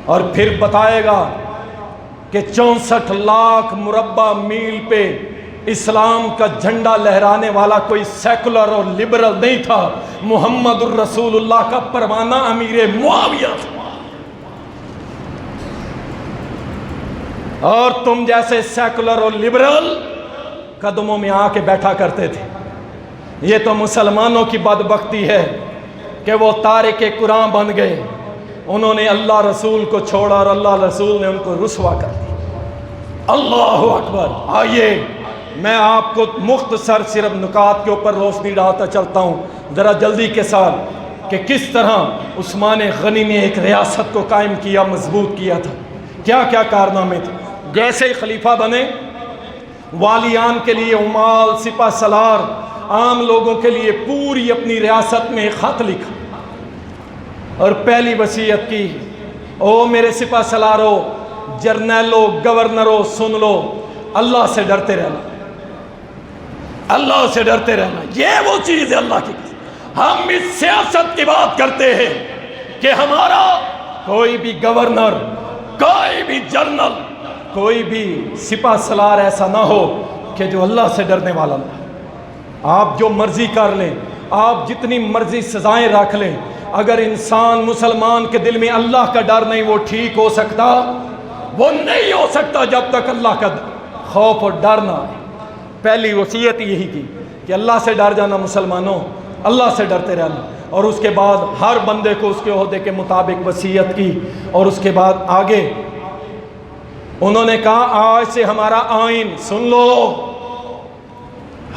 اور پھر بتائے گا کہ 64 لاکھ مربع میل پہ اسلام کا جھنڈا لہرانے والا کوئی سیکولر اور لبرل نہیں تھا، محمد الرسول اللہ کا پروانہ امیر معاویہ تھا۔ اور تم جیسے سیکولر اور لبرل قدموں میں آ کے بیٹھا کرتے تھے۔ یہ تو مسلمانوں کی بدبختی ہے کہ وہ تارک قرآن بن گئے، انہوں نے اللہ رسول کو چھوڑا اور اللہ رسول نے ان کو رسوا کر دیا۔ اللہ اکبر۔ آئیے میں آپ کو مختصر صرف نکات کے اوپر روشنی ڈالتا چلتا ہوں ذرا جلدی کے ساتھ، کہ کس طرح عثمان غنی نے ایک ریاست کو قائم کیا، مضبوط کیا تھا، کیا کیا کارنامے تھے۔ جیسے ہی خلیفہ بنے، والیان کے لیے عمال، سپہ سالار، عام لوگوں کے لیے پوری اپنی ریاست میں ایک خط لکھا اور پہلی وصیت کی، او میرے سپہ سالارو، جرنیلو، گورنرو، سن لو، اللہ سے ڈرتے رہنا، اللہ سے ڈرتے رہنا۔ یہ وہ چیز ہے اللہ کی قسم۔ ہم اس سیاست کی بات کرتے ہیں کہ ہمارا کوئی بھی گورنر، کوئی بھی جنرل، کوئی بھی سپہ سالار ایسا نہ ہو کہ جو اللہ سے ڈرنے والا نہ۔ آپ جو مرضی کر لیں، آپ جتنی مرضی سزائیں رکھ لیں، اگر انسان مسلمان کے دل میں اللہ کا ڈر نہیں، وہ ٹھیک ہو سکتا؟ وہ نہیں ہو سکتا جب تک اللہ کا خوف اور ڈر نہ آئے۔ پہلی وصیت یہی کی کہ اللہ سے ڈر جانا، مسلمانوں اللہ سے ڈرتے رہنا، اور اس کے بعد ہر بندے کو اس کے عہدے کے مطابق وصیت کی، اور اس کے بعد آگے انہوں نے کہا آج سے ہمارا آئین سن لو،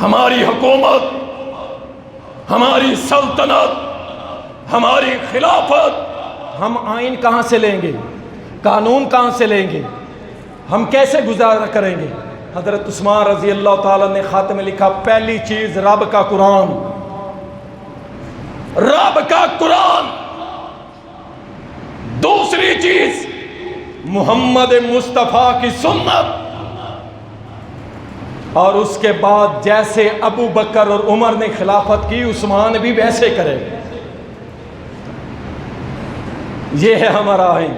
ہماری حکومت، ہماری سلطنت، ہماری خلافت، ہم آئین کہاں سے لیں گے، قانون کہاں سے لیں گے، ہم کیسے گزارا کریں گے؟ حضرت عثمان رضی اللہ تعالیٰ نے خط میں لکھا، پہلی چیز رب کا قرآن، رب کا قرآن، دوسری چیز محمد مصطفیٰ کی سنت، اور اس کے بعد جیسے ابو بکر اور عمر نے خلافت کی، عثمان بھی ویسے کرے۔ یہ ہے ہمارا آئین۔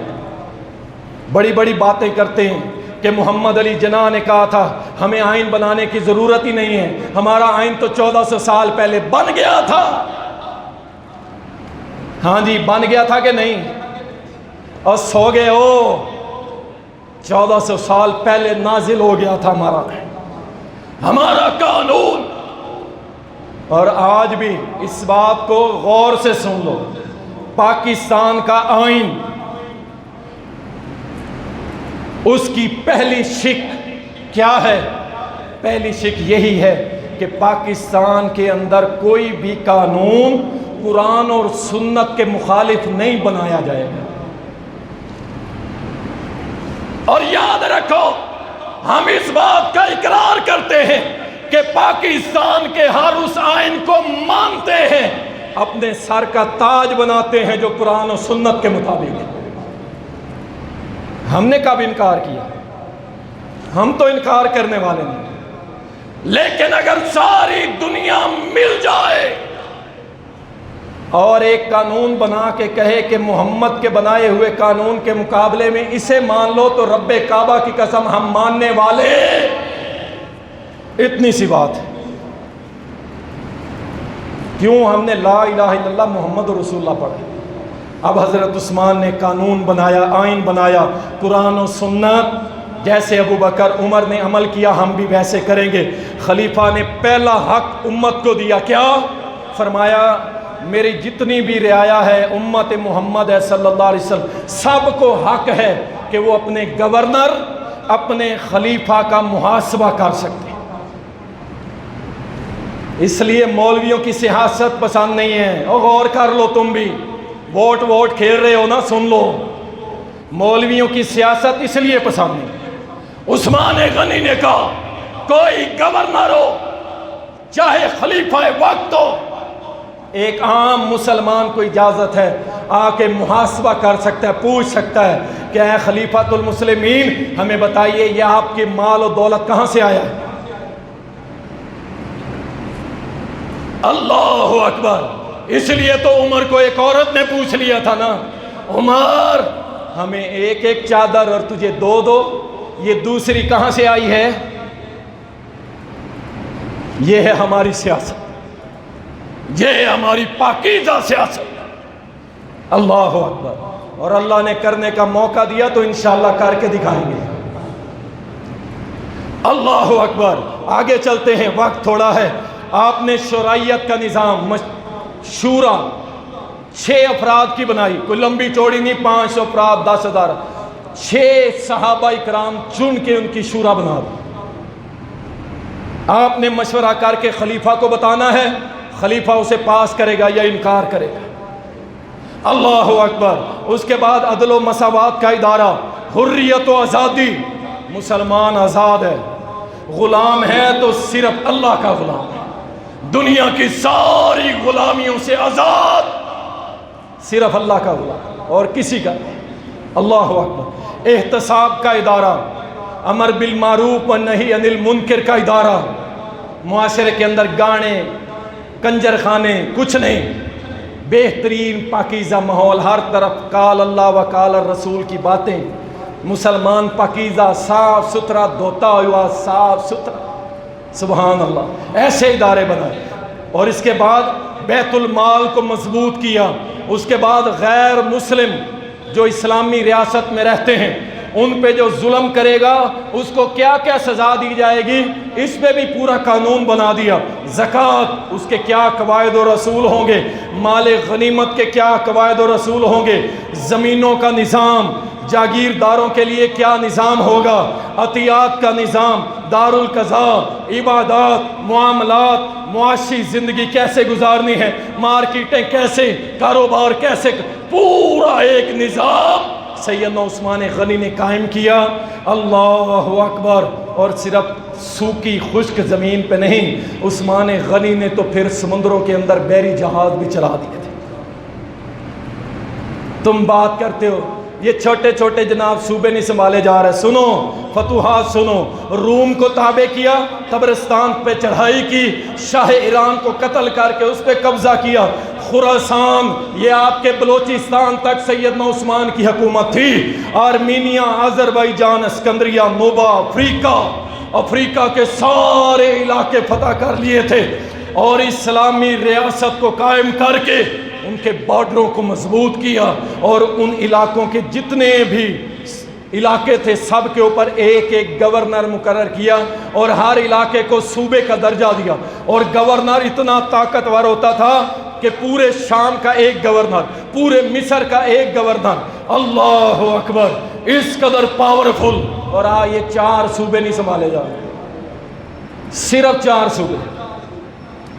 بڑی بڑی باتیں کرتے ہیں کہ محمد علی جناح نے کہا تھا ہمیں آئین بنانے کی ضرورت ہی نہیں ہے، ہمارا آئین تو 1400 سال پہلے بن گیا تھا۔ ہاں جی، بن گیا تھا کہ نہیں؟ اور سو گئے ہو، 1400 سال پہلے نازل ہو گیا تھا ہمارا قانون۔ اور آج بھی اس بات کو غور سے سن لو، پاکستان کا آئین، اس کی پہلی شک کیا ہے؟ پہلی شک یہی ہے کہ پاکستان کے اندر کوئی بھی قانون قرآن اور سنت کے مخالف نہیں بنایا جائے گا۔ اور یاد رکھو، ہم اس بات کا اقرار کرتے ہیں کہ پاکستان کے ہر اس آئین کو مانتے ہیں، اپنے سر کا تاج بناتے ہیں جو قرآن و سنت کے مطابق ہے۔ ہم نے کب انکار کیا؟ ہم تو انکار کرنے والے نہیں، لیکن اگر ساری دنیا مل جائے اور ایک قانون بنا کے کہے کہ محمد کے بنائے ہوئے قانون کے مقابلے میں اسے مان لو، تو رب کعبہ کی قسم ہم ماننے والے اتنی سی بات ہے. کیوں ہم نے لا الہ الا اللہ محمد رسول اللہ پڑھا؟ اب حضرت عثمان نے قانون بنایا، آئین بنایا، قرآن و سنت جیسے ابو بکر عمر نے عمل کیا ہم بھی ویسے کریں گے. خلیفہ نے پہلا حق امت کو دیا. کیا فرمایا؟ میری جتنی بھی رعایا ہے امت محمد ہے صلی اللہ علیہ وسلم، سب کو حق ہے کہ وہ اپنے گورنر، اپنے خلیفہ کا محاسبہ کر سکتے. اس لیے مولویوں کی سیاست پسند نہیں ہے. اور غور کر لو، تم بھی ووٹ کھیل رہے ہو نا، سن لو. مولویوں کی سیاست اس لیے پسند نہیں. عثمان غنی نے کہا کوئی گورنر ہو چاہے خلیفہ وقت ہو، ایک عام مسلمان کو اجازت ہے آ کے محاسبہ کر سکتا ہے، پوچھ سکتا ہے کہ اے خلیفۃ المسلمین ہمیں بتائیے یہ آپ کے مال و دولت کہاں سے آیا ہے؟ اللہ اکبر. اس لیے تو عمر کو ایک عورت نے پوچھ لیا تھا نا، عمر ہمیں ایک ایک چادر اور تجھے دو، یہ دوسری کہاں سے آئی ہے؟ یہ ہے ہماری سیاست، یہ ہے ہماری پاکیزہ سیاست. اللہ اکبر. اور اللہ نے کرنے کا موقع دیا تو انشاءاللہ کر کے دکھائیں گے. اللہ اکبر. آگے چلتے ہیں، وقت تھوڑا ہے. آپ نے شرعیت کا نظام، شورا 6 افراد کی بنائی، کوئی لمبی چوڑی نہیں، 500 افراد، 10,000. 6 صحابہ اکرام چن کے ان کی شورا بنا دی. آپ نے مشورہ کر کے خلیفہ کو بتانا ہے، خلیفہ اسے پاس کرے گا یا انکار کرے گا. اللہ اکبر. اس کے بعد عدل و مساوات کا ادارہ، حریت و آزادی. مسلمان آزاد ہے، غلام ہے تو صرف اللہ کا غلام ہے، دنیا کی ساری غلامیوں سے آزاد، صرف اللہ کا غلام اور کسی کا نہیں. اللہ اکبر. احتساب کا ادارہ، امر بالمعروف و نہی عن المنکر کا ادارہ. معاشرے کے اندر گانے، کنجر خانے کچھ نہیں، بہترین پاکیزہ ماحول، ہر طرف قال اللہ و قال الرسول کی باتیں. مسلمان پاکیزہ، صاف ستھرا، دھوتا ہوا صاف ستھرا. سبحان اللہ. ایسے ادارے بنائے. اور اس کے بعد بیت المال کو مضبوط کیا. اس کے بعد غیر مسلم جو اسلامی ریاست میں رہتے ہیں ان پہ جو ظلم کرے گا اس کو کیا کیا سزا دی جائے گی، اس پہ بھی پورا قانون بنا دیا. زکوٰۃ، اس کے کیا قواعد و رسول ہوں گے، مال غنیمت کے کیا قواعد و رسول ہوں گے، زمینوں کا نظام، جاگیرداروں کے لیے کیا نظام ہوگا، عطیات کا نظام، دار القضاء، عبادات، معاملات، معاشی زندگی کیسے گزارنی ہے، مارکیٹیں کیسے، کاروبار کیسے، پورا ایک نظام سیدنا عثمان غنی نے قائم کیا. اللہ اکبر. اور صرف سوکی خشک زمین پہ نہیں، عثمان غنی نے تو پھر سمندروں کے اندر بحری جہاز بھی چلا دیے تھے. تم بات کرتے ہو یہ چھوٹے چھوٹے جناب صوبے نہیں سنبھالے جا رہے. سنو فتوحات سنو. روم کو تابع کیا، قبرستان پہ چڑھائی کی، شاہ ایران کو قتل کر کے اس پہ قبضہ کیا. خراسان، یہ آپ کے بلوچستان تک سیدنا عثمان کی حکومت تھی. آرمینیا، آذربائیجان، اسکندریہ، نوبا، افریقہ کے سارے علاقے فتح کر لیے تھے. اور اسلامی ریاست کو قائم کر کے ان کے بارڈروں کو مضبوط کیا. اور ان علاقوں کے جتنے بھی علاقے تھے سب کے اوپر ایک ایک گورنر مقرر کیا اور ہر علاقے کو صوبے کا درجہ دیا. اور گورنر اتنا طاقتور ہوتا تھا کہ پورے شام کا ایک گورنر، پورے مصر کا ایک گورنر. اللہ اکبر. اس قدر پاورفل. اور یہ 4 صوبے نہیں سنبھالے جا رہے، صرف 4 صوبے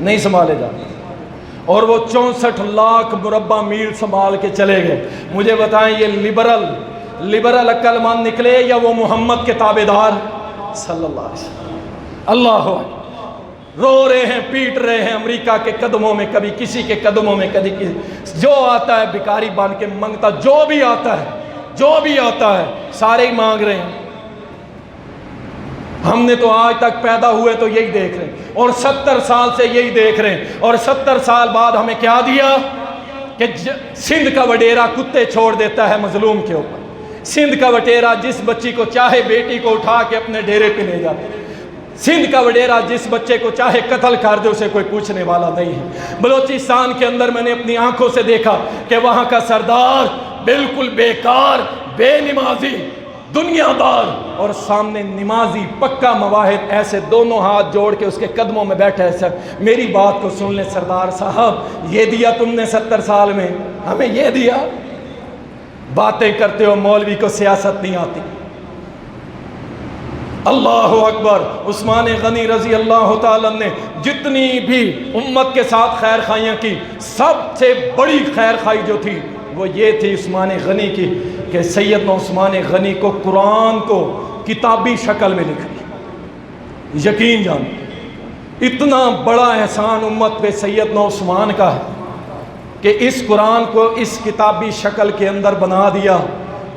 نہیں سنبھالے جا رہے. اور وہ 64 لاکھ مربع میل سنبھال کے چلے گئے. مجھے بتائیں یہ لبرل عقل مند نکلے یا وہ محمد کے تابع دار صلی اللہ علیہ وسلم. اللہ اکبر. رو رہے ہیں، پیٹ رہے ہیں امریکہ کے قدموں میں، کبھی کسی کے قدموں میں، کبھی کسی. جو آتا ہے بھکاری بن کے منگتا، جو بھی آتا ہے سارے ہی مانگ رہے ہیں. ہم نے تو آج تک پیدا ہوئے تو یہی دیکھ رہے ہیں اور 70 سال سے یہی دیکھ رہے ہیں. اور 70 سال بعد ہمیں کیا دیا کہ سندھ کا وڈیرا کتے چھوڑ دیتا ہے مظلوم کے اوپر. سندھ کا وڈیرا جس بچی کو چاہے بیٹی کو اٹھا کے اپنے ڈیرے پہ لے جاتا ہے. سندھ کا وڈیرا جس بچے کو چاہے قتل کر دے اسے کوئی پوچھنے والا نہیں ہے۔ بلوچستان کے اندر میں نے اپنی آنکھوں سے دیکھا کہ وہاں کا سردار بالکل بیکار، بے نمازی، دنیا دار، اور سامنے نمازی پکا مواحد، ایسے دونوں ہاتھ جوڑ کے اس کے قدموں میں بیٹھا ہے۔ سر میری بات کو سن لیں سردار صاحب، یہ دیا تم نے 70 سال میں، ہمیں یہ دیا؟ باتیں کرتے ہو مولوی کو سیاست نہیں آتی۔ اللہ اکبر۔ عثمان غنی رضی اللہ تعالیٰ نے جتنی بھی امت کے ساتھ خیر خائیاں کی، سب سے بڑی خیر خائی جو تھی وہ یہ تھی عثمان غنی کی کہ سیدنا عثمان غنی کو قرآن کو کتابی شکل میں لکھا۔ یقین جان اتنا بڑا احسان امت پہ سیدنا عثمان کا ہے کہ اس قرآن کو اس کتابی شکل کے اندر بنا دیا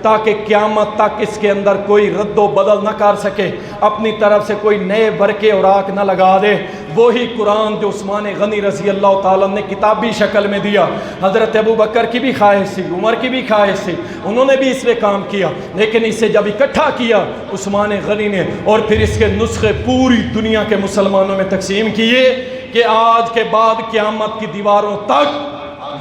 تاکہ قیامت تک اس کے اندر کوئی رد و بدل نہ کر سکے، اپنی طرف سے کوئی نئے برقے اوراق نہ لگا دے۔ وہی قرآن جو عثمان غنی رضی اللہ تعالیٰ نے کتابی شکل میں دیا، حضرت ابو بکر کی بھی خواہش تھی، عمر کی بھی خواہش تھی، انہوں نے بھی اس پہ کام کیا، لیکن اسے جب اکٹھا کیا عثمان غنی نے اور پھر اس کے نسخے پوری دنیا کے مسلمانوں میں تقسیم کیے کہ آج کے بعد قیامت کی دیواروں تک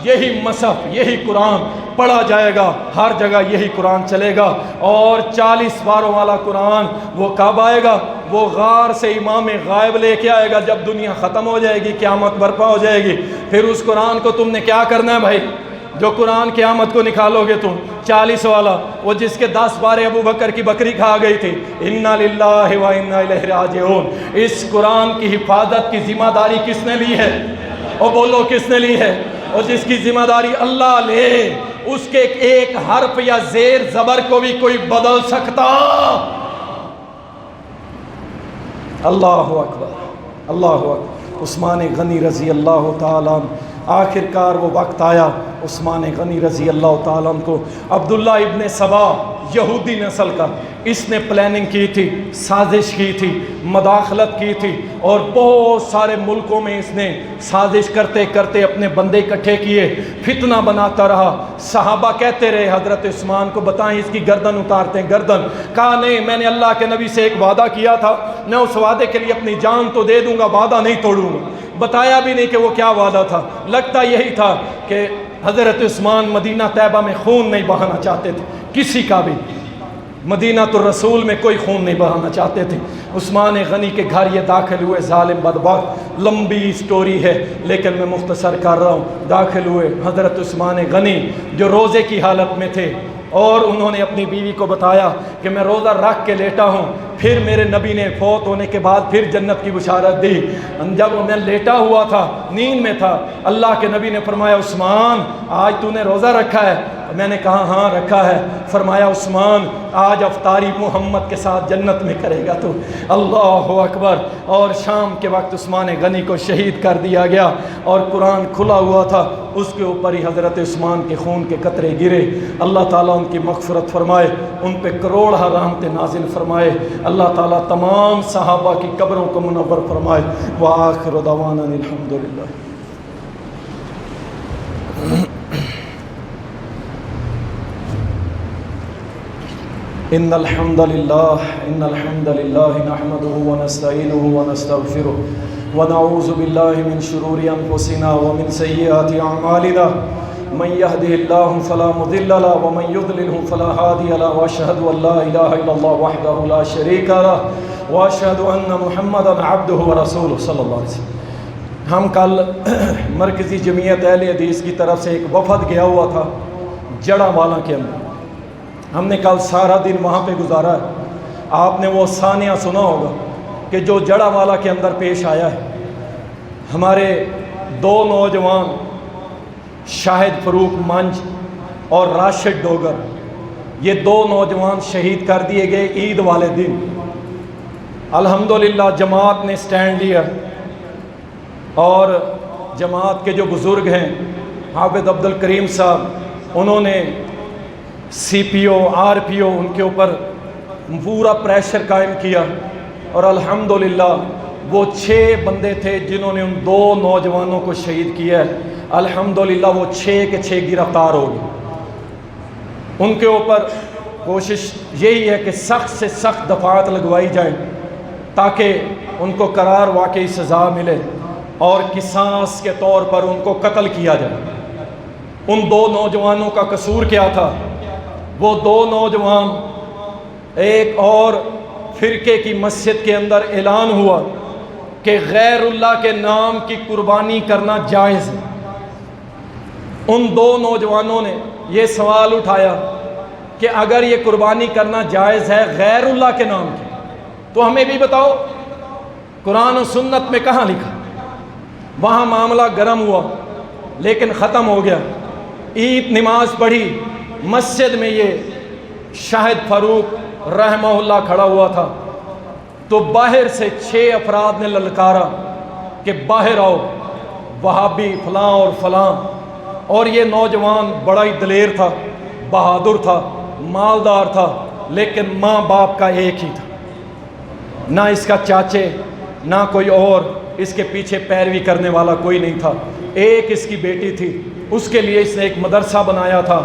یہی مصحف، یہی قرآن پڑھا جائے گا، ہر جگہ یہی قرآن چلے گا۔ اور 40 پاروں والا قرآن وہ کب آئے گا؟ وہ غار سے امام غائب لے کے آئے گا جب دنیا ختم ہو جائے گی، قیامت برپا ہو جائے گی۔ پھر اس قرآن کو تم نے کیا کرنا ہے بھائی؟ جو قرآن قیامت کو نکالو گے تم 40 والا، وہ جس کے 10 بارے ابو بکر کی بکری کھا گئی تھی، انا للہ و انا الیہ راجعون، اس قرآن کی حفاظت کی ذمہ داری کس نے لی ہے؟ اور بولو کس نے لی ہے؟ اور جس کی ذمہ داری اللہ لے، اس کے ایک حرف یا زیر زبر کو بھی کوئی بدل سکتا؟ اللہ اکبر، اللہ اکبر۔ عثمان غنی رضی اللہ تعالیٰ، آخر کار وہ وقت آیا عثمان غنی رضی اللہ تعالیٰ کو عبداللہ ابن سبا یہودی نسل کا، اس نے پلاننگ کی تھی، سازش کی تھی، مداخلت کی تھی، اور بہت سارے ملکوں میں اس نے سازش کرتے کرتے اپنے بندے اکٹھے کیے، فتنہ بناتا رہا۔ صحابہ کہتے رہے حضرت عثمان کو بتائیں اس کی گردن اتارتے ہیں، گردن کہا نہیں، میں نے اللہ کے نبی سے ایک وعدہ کیا تھا، میں اس وعدے کے لیے اپنی جان تو دے دوں گا، وعدہ نہیں توڑوں گا۔ بتایا بھی نہیں کہ وہ کیا وعدہ تھا، لگتا یہی تھا کہ حضرت عثمان مدینہ طیبہ میں خون نہیں بہانا چاہتے تھے، کسی کا بھی مدینہ الرسول میں کوئی خون نہیں بہانا چاہتے تھے۔ عثمان غنی کے گھر یہ داخل ہوئے، ظالم بدبخت، لمبی سٹوری ہے لیکن میں مختصر کر رہا ہوں۔ داخل ہوئے حضرت عثمان غنی جو روزے کی حالت میں تھے، اور انہوں نے اپنی بیوی کو بتایا کہ میں روزہ رکھ کے لیٹا ہوں، پھر میرے نبی نے فوت ہونے کے بعد پھر جنت کی بشارت دی۔ جب میں لیٹا ہوا تھا، نیند میں تھا، اللہ کے نبی نے فرمایا عثمان آج تو نے روزہ رکھا ہے؟ میں نے کہا ہاں رکھا ہے۔ فرمایا عثمان آج افطاری محمد کے ساتھ جنت میں کرے گا تو۔ اللہ اکبر۔ اور شام کے وقت عثمان غنی کو شہید کر دیا گیا، اور قرآن کھلا ہوا تھا، اس کے اوپر ہی حضرت عثمان کے خون کے قطرے گرے۔ اللہ تعالیٰ ان کی مغفرت فرمائے، ان پہ کروڑ رحمتیں نازل فرمائے۔ اللہ تعالیٰ تمام صحابہ کی قبروں کو منور فرمائے۔ وآخر دعوانا الحمدللہ۔ ان الحمد للہ نحمده ونستعینه ونستغفره ونعوذ باللہ من شرور انفسنا ومن سیئات اعمالنا من يهده الله فلا مضل له ومن يضلل فلا هادي له واشهد ان لا اله الا الله وحده لا شريك له واشهد ان محمدا عبده ورسوله صلی اللہ علیہ وسلم۔ ہم کل مرکزی جمعیت اہل حدیث کی طرف سے ایک وفد گیا ہوا تھا جڑا والا کے اندر، ہم نے کل سارا دن وہاں پہ گزارا ہے۔ آپ نے وہ ثانیہ سنا ہوگا کہ جو جڑا والا کے اندر پیش آیا ہے، ہمارے 2 نوجوان شاہد فروق منج اور راشد ڈوگر، یہ 2 نوجوان شہید کر دیے گئے عید والے دن۔ الحمدللہ جماعت نے سٹینڈ لیا، اور جماعت کے جو بزرگ ہیں حافظ عبد الکریم صاحب، انہوں نے سی پی او آر پی او ان کے اوپر پورا پریشر قائم کیا، اور الحمدللہ وہ 6 بندے تھے جنہوں نے ان 2 نوجوانوں کو شہید کیا ہے۔ الحمدللہ وہ 6 کے 6 گرفتار ہو گئے۔ ان کے اوپر کوشش یہی ہے کہ سخت سے سخت دفعات لگوائی جائیں تاکہ ان کو قرار واقعی سزا ملے اور قصاص کے طور پر ان کو قتل کیا جائے۔ ان دو نوجوانوں کا قصور کیا تھا؟ وہ دو نوجوان ایک اور فرقے کی مسجد کے اندر اعلان ہوا کہ غیر اللہ کے نام کی قربانی کرنا جائز ہے۔ ان دو نوجوانوں نے یہ سوال اٹھایا کہ اگر یہ قربانی کرنا جائز ہے غیر اللہ کے نام کی تو ہمیں بھی بتاؤ قرآن و سنت میں کہاں لکھا؟ وہاں معاملہ گرم ہوا لیکن ختم ہو گیا۔ عید نماز پڑھی، مسجد میں یہ شاہد فاروق رحمہ اللہ کھڑا ہوا تھا تو باہر سے 6 افراد نے للکارا کہ باہر آؤ، وہابی فلاں اور فلاں۔ اور یہ نوجوان بڑا ہی دلیر تھا، بہادر تھا، مالدار تھا، لیکن ماں باپ کا ایک ہی تھا، نہ اس کا چاچے نہ کوئی اور اس کے پیچھے پیروی کرنے والا کوئی نہیں تھا۔ ایک اس کی بیٹی تھی، اس کے لیے اس نے ایک مدرسہ بنایا تھا۔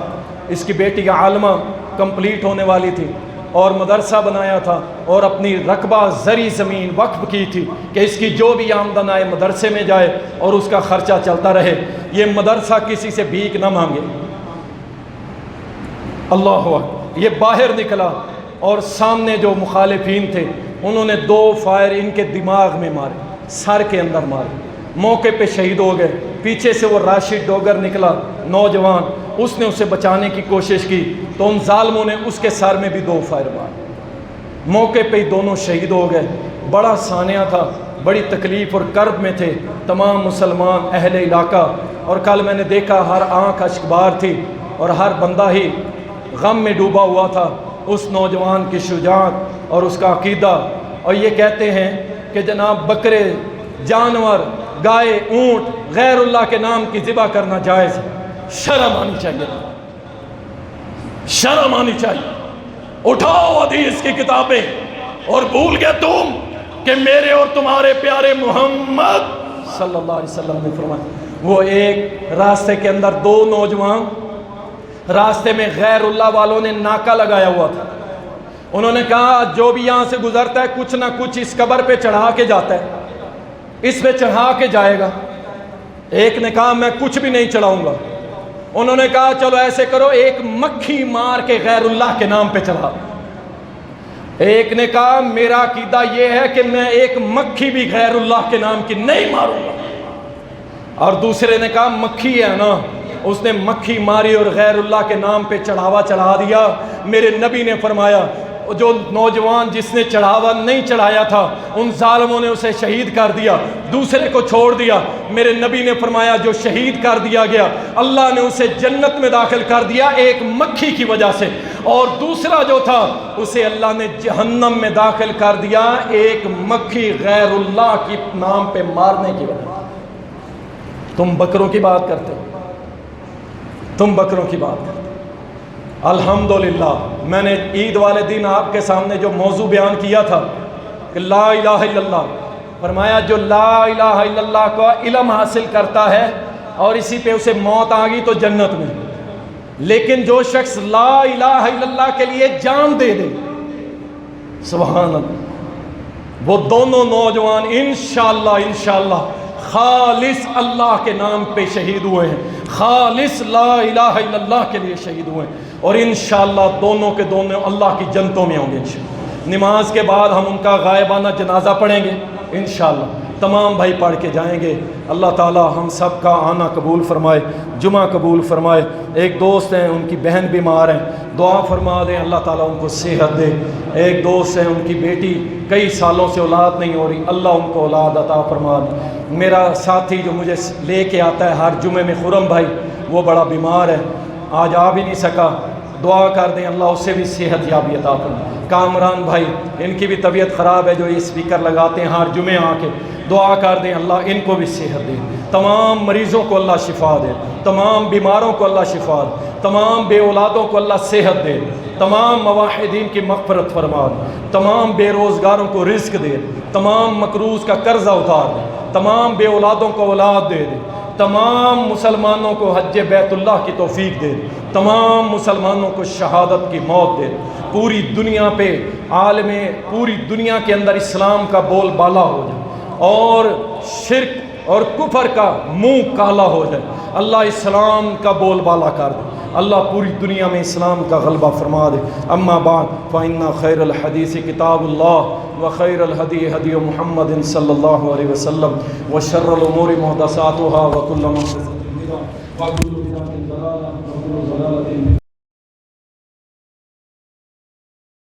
اس کی بیٹی کا عالمہ کمپلیٹ ہونے والی تھی اور مدرسہ بنایا تھا اور اپنی رقبہ زرعی زمین وقف کی تھی کہ اس کی جو بھی آمدن آئے مدرسے میں جائے اور اس کا خرچہ چلتا رہے، یہ مدرسہ کسی سے بھیک نہ مانگے۔ اللہ اکبر۔ یہ باہر نکلا اور سامنے جو مخالفین تھے انہوں نے 2 فائر ان کے دماغ میں مارے، سر کے اندر مارے، موقع پہ شہید ہو گئے۔ پیچھے سے وہ راشد ڈوگر نکلا نوجوان، اس نے اسے بچانے کی کوشش کی تو ان ظالموں نے اس کے سر میں بھی 2 فائر مارے، موقع پہ ہی دونوں شہید ہو گئے۔ بڑا سانحہ تھا، بڑی تکلیف اور کرب میں تھے تمام مسلمان اہل علاقہ، اور کل میں نے دیکھا ہر آنکھ اشکبار تھی اور ہر بندہ ہی غم میں ڈوبا ہوا تھا اس نوجوان کی شجاعت اور اس کا عقیدہ۔ اور یہ کہتے ہیں کہ جناب بکرے، جانور، گائے، اونٹ غیر اللہ کے نام کی ذبح کرنا جائز ہے۔ شرم آنی چاہیے، شرم آنی چاہیے۔ اٹھاؤ حدیث کی کتابیں اور بھول گئے تم کہ میرے اور تمہارے پیارے محمد صلی اللہ علیہ وسلم نے فرمایا۔ وہ ایک راستے کے اندر 2 نوجوان، راستے میں غیر اللہ والوں نے ناکا لگایا ہوا تھا۔ انہوں نے کہا جو بھی یہاں سے گزرتا ہے کچھ نہ کچھ اس قبر پہ چڑھا کے جاتا ہے، اس پہ چڑھا کے جائے گا۔ ایک نے کہا میں کچھ بھی نہیں چڑھاؤں گا۔ انہوں نے کہا چلو ایسے کرو، ایک مکھی مار کے غیر اللہ کے نام پہ چڑھا۔ ایک نے کہا میرا عقیدہ یہ ہے کہ میں ایک مکھی بھی غیر اللہ کے نام کی نہیں ماروں گا۔ اور دوسرے نے کہا مکھی ہے نا، اس نے مکھی ماری اور غیر اللہ کے نام پہ چڑھاوا چڑھا دیا۔ میرے نبی نے فرمایا جو نوجوان جس نے چڑھاوا نہیں چڑھایا تھا ان ظالموں نے اسے شہید کر دیا، دوسرے کو چھوڑ دیا۔ میرے نبی نے فرمایا جو شہید کر دیا گیا اللہ نے اسے جنت میں داخل کر دیا ایک مکھی کی وجہ سے، اور دوسرا جو تھا اسے اللہ نے جہنم میں داخل کر دیا ایک مکھی غیر اللہ کے نام پہ مارنے کی وجہ سے۔ تم بکروں کی بات کرتے ہو، تم بکروں کی بات کرتے۔ الحمدللہ میں نے عید والے دن آپ کے سامنے جو موضوع بیان کیا تھا کہ لا الہ الا اللہ، فرمایا جو لا الہ الا اللہ کا علم حاصل کرتا ہے اور اسی پہ اسے موت آ گئی تو جنت میں، لیکن جو شخص لا الہ الا اللہ کے لیے جان دے دے، سبحان اللہ، وہ دونوں نوجوان انشاءاللہ خالص اللہ کے نام پہ شہید ہوئے ہیں، خالص لا الہ الا اللہ کے لیے شہید ہوئے ہیں، اور انشاءاللہ دونوں کے دونوں اللہ کی جنتوں میں ہوں گے انشاءاللہ۔ نماز کے بعد ہم ان کا غائبانہ جنازہ پڑھیں گے انشاءاللہ، تمام بھائی پڑھ کے جائیں گے۔ اللہ تعالی ہم سب کا آنا قبول فرمائے، جمعہ قبول فرمائے۔ ایک دوست ہیں ان کی بہن بیمار ہیں، دعا فرما دیں اللہ تعالیٰ ان کو صحت دے۔ ایک دوست ہیں ان کی بیٹی کئی سالوں سے اولاد نہیں ہو رہی، اللہ ان کو اولاد عطا فرما دے۔ میرا ساتھی جو مجھے لے کے آتا ہے ہر جمعے میں، خرم بھائی، وہ بڑا بیمار ہے، آج آ بھی نہیں سکا، دعا کر دیں اللہ اسے بھی صحت یابی عطا فرمائے۔ کامران بھائی ان کی بھی طبیعت خراب ہے جو یہ اسپیکر لگاتے ہیں ہر جمعے آ کے، دعا کر دیں اللہ ان کو بھی صحت دے۔ تمام مریضوں کو اللہ شفا دے، تمام بیماروں کو اللہ شفا دے، تمام بے اولادوں کو اللہ صحت دے، تمام موحدین کی مغفرت فرما دے، تمام بے روزگاروں کو رزق دے، تمام مقروض کا قرضہ اتار دے، تمام بے اولادوں کو اولاد دے دے، تمام مسلمانوں کو حج بیت اللہ کی توفیق دے، تمام مسلمانوں کو شہادت کی موت دے، پوری دنیا پہ عالم پوری دنیا کے اندر اسلام کا بول بالا ہو جائے اور شرک اور کفر کا منہ کالا ہو جائے، اللہ اسلام کا بول بالا کر دے، اللہ پوری دنیا میں اسلام کا غلبہ فرما دے۔ اما بعد فإن خیر الحدیث کتاب اللہ وخیر الہدی ہدی محمد صلی اللہ علیہ وسلم وشر الامور محدثاتها وکل محدثۃ بدعۃ وکل بدعۃ ضلالہ وکل ضلالۃ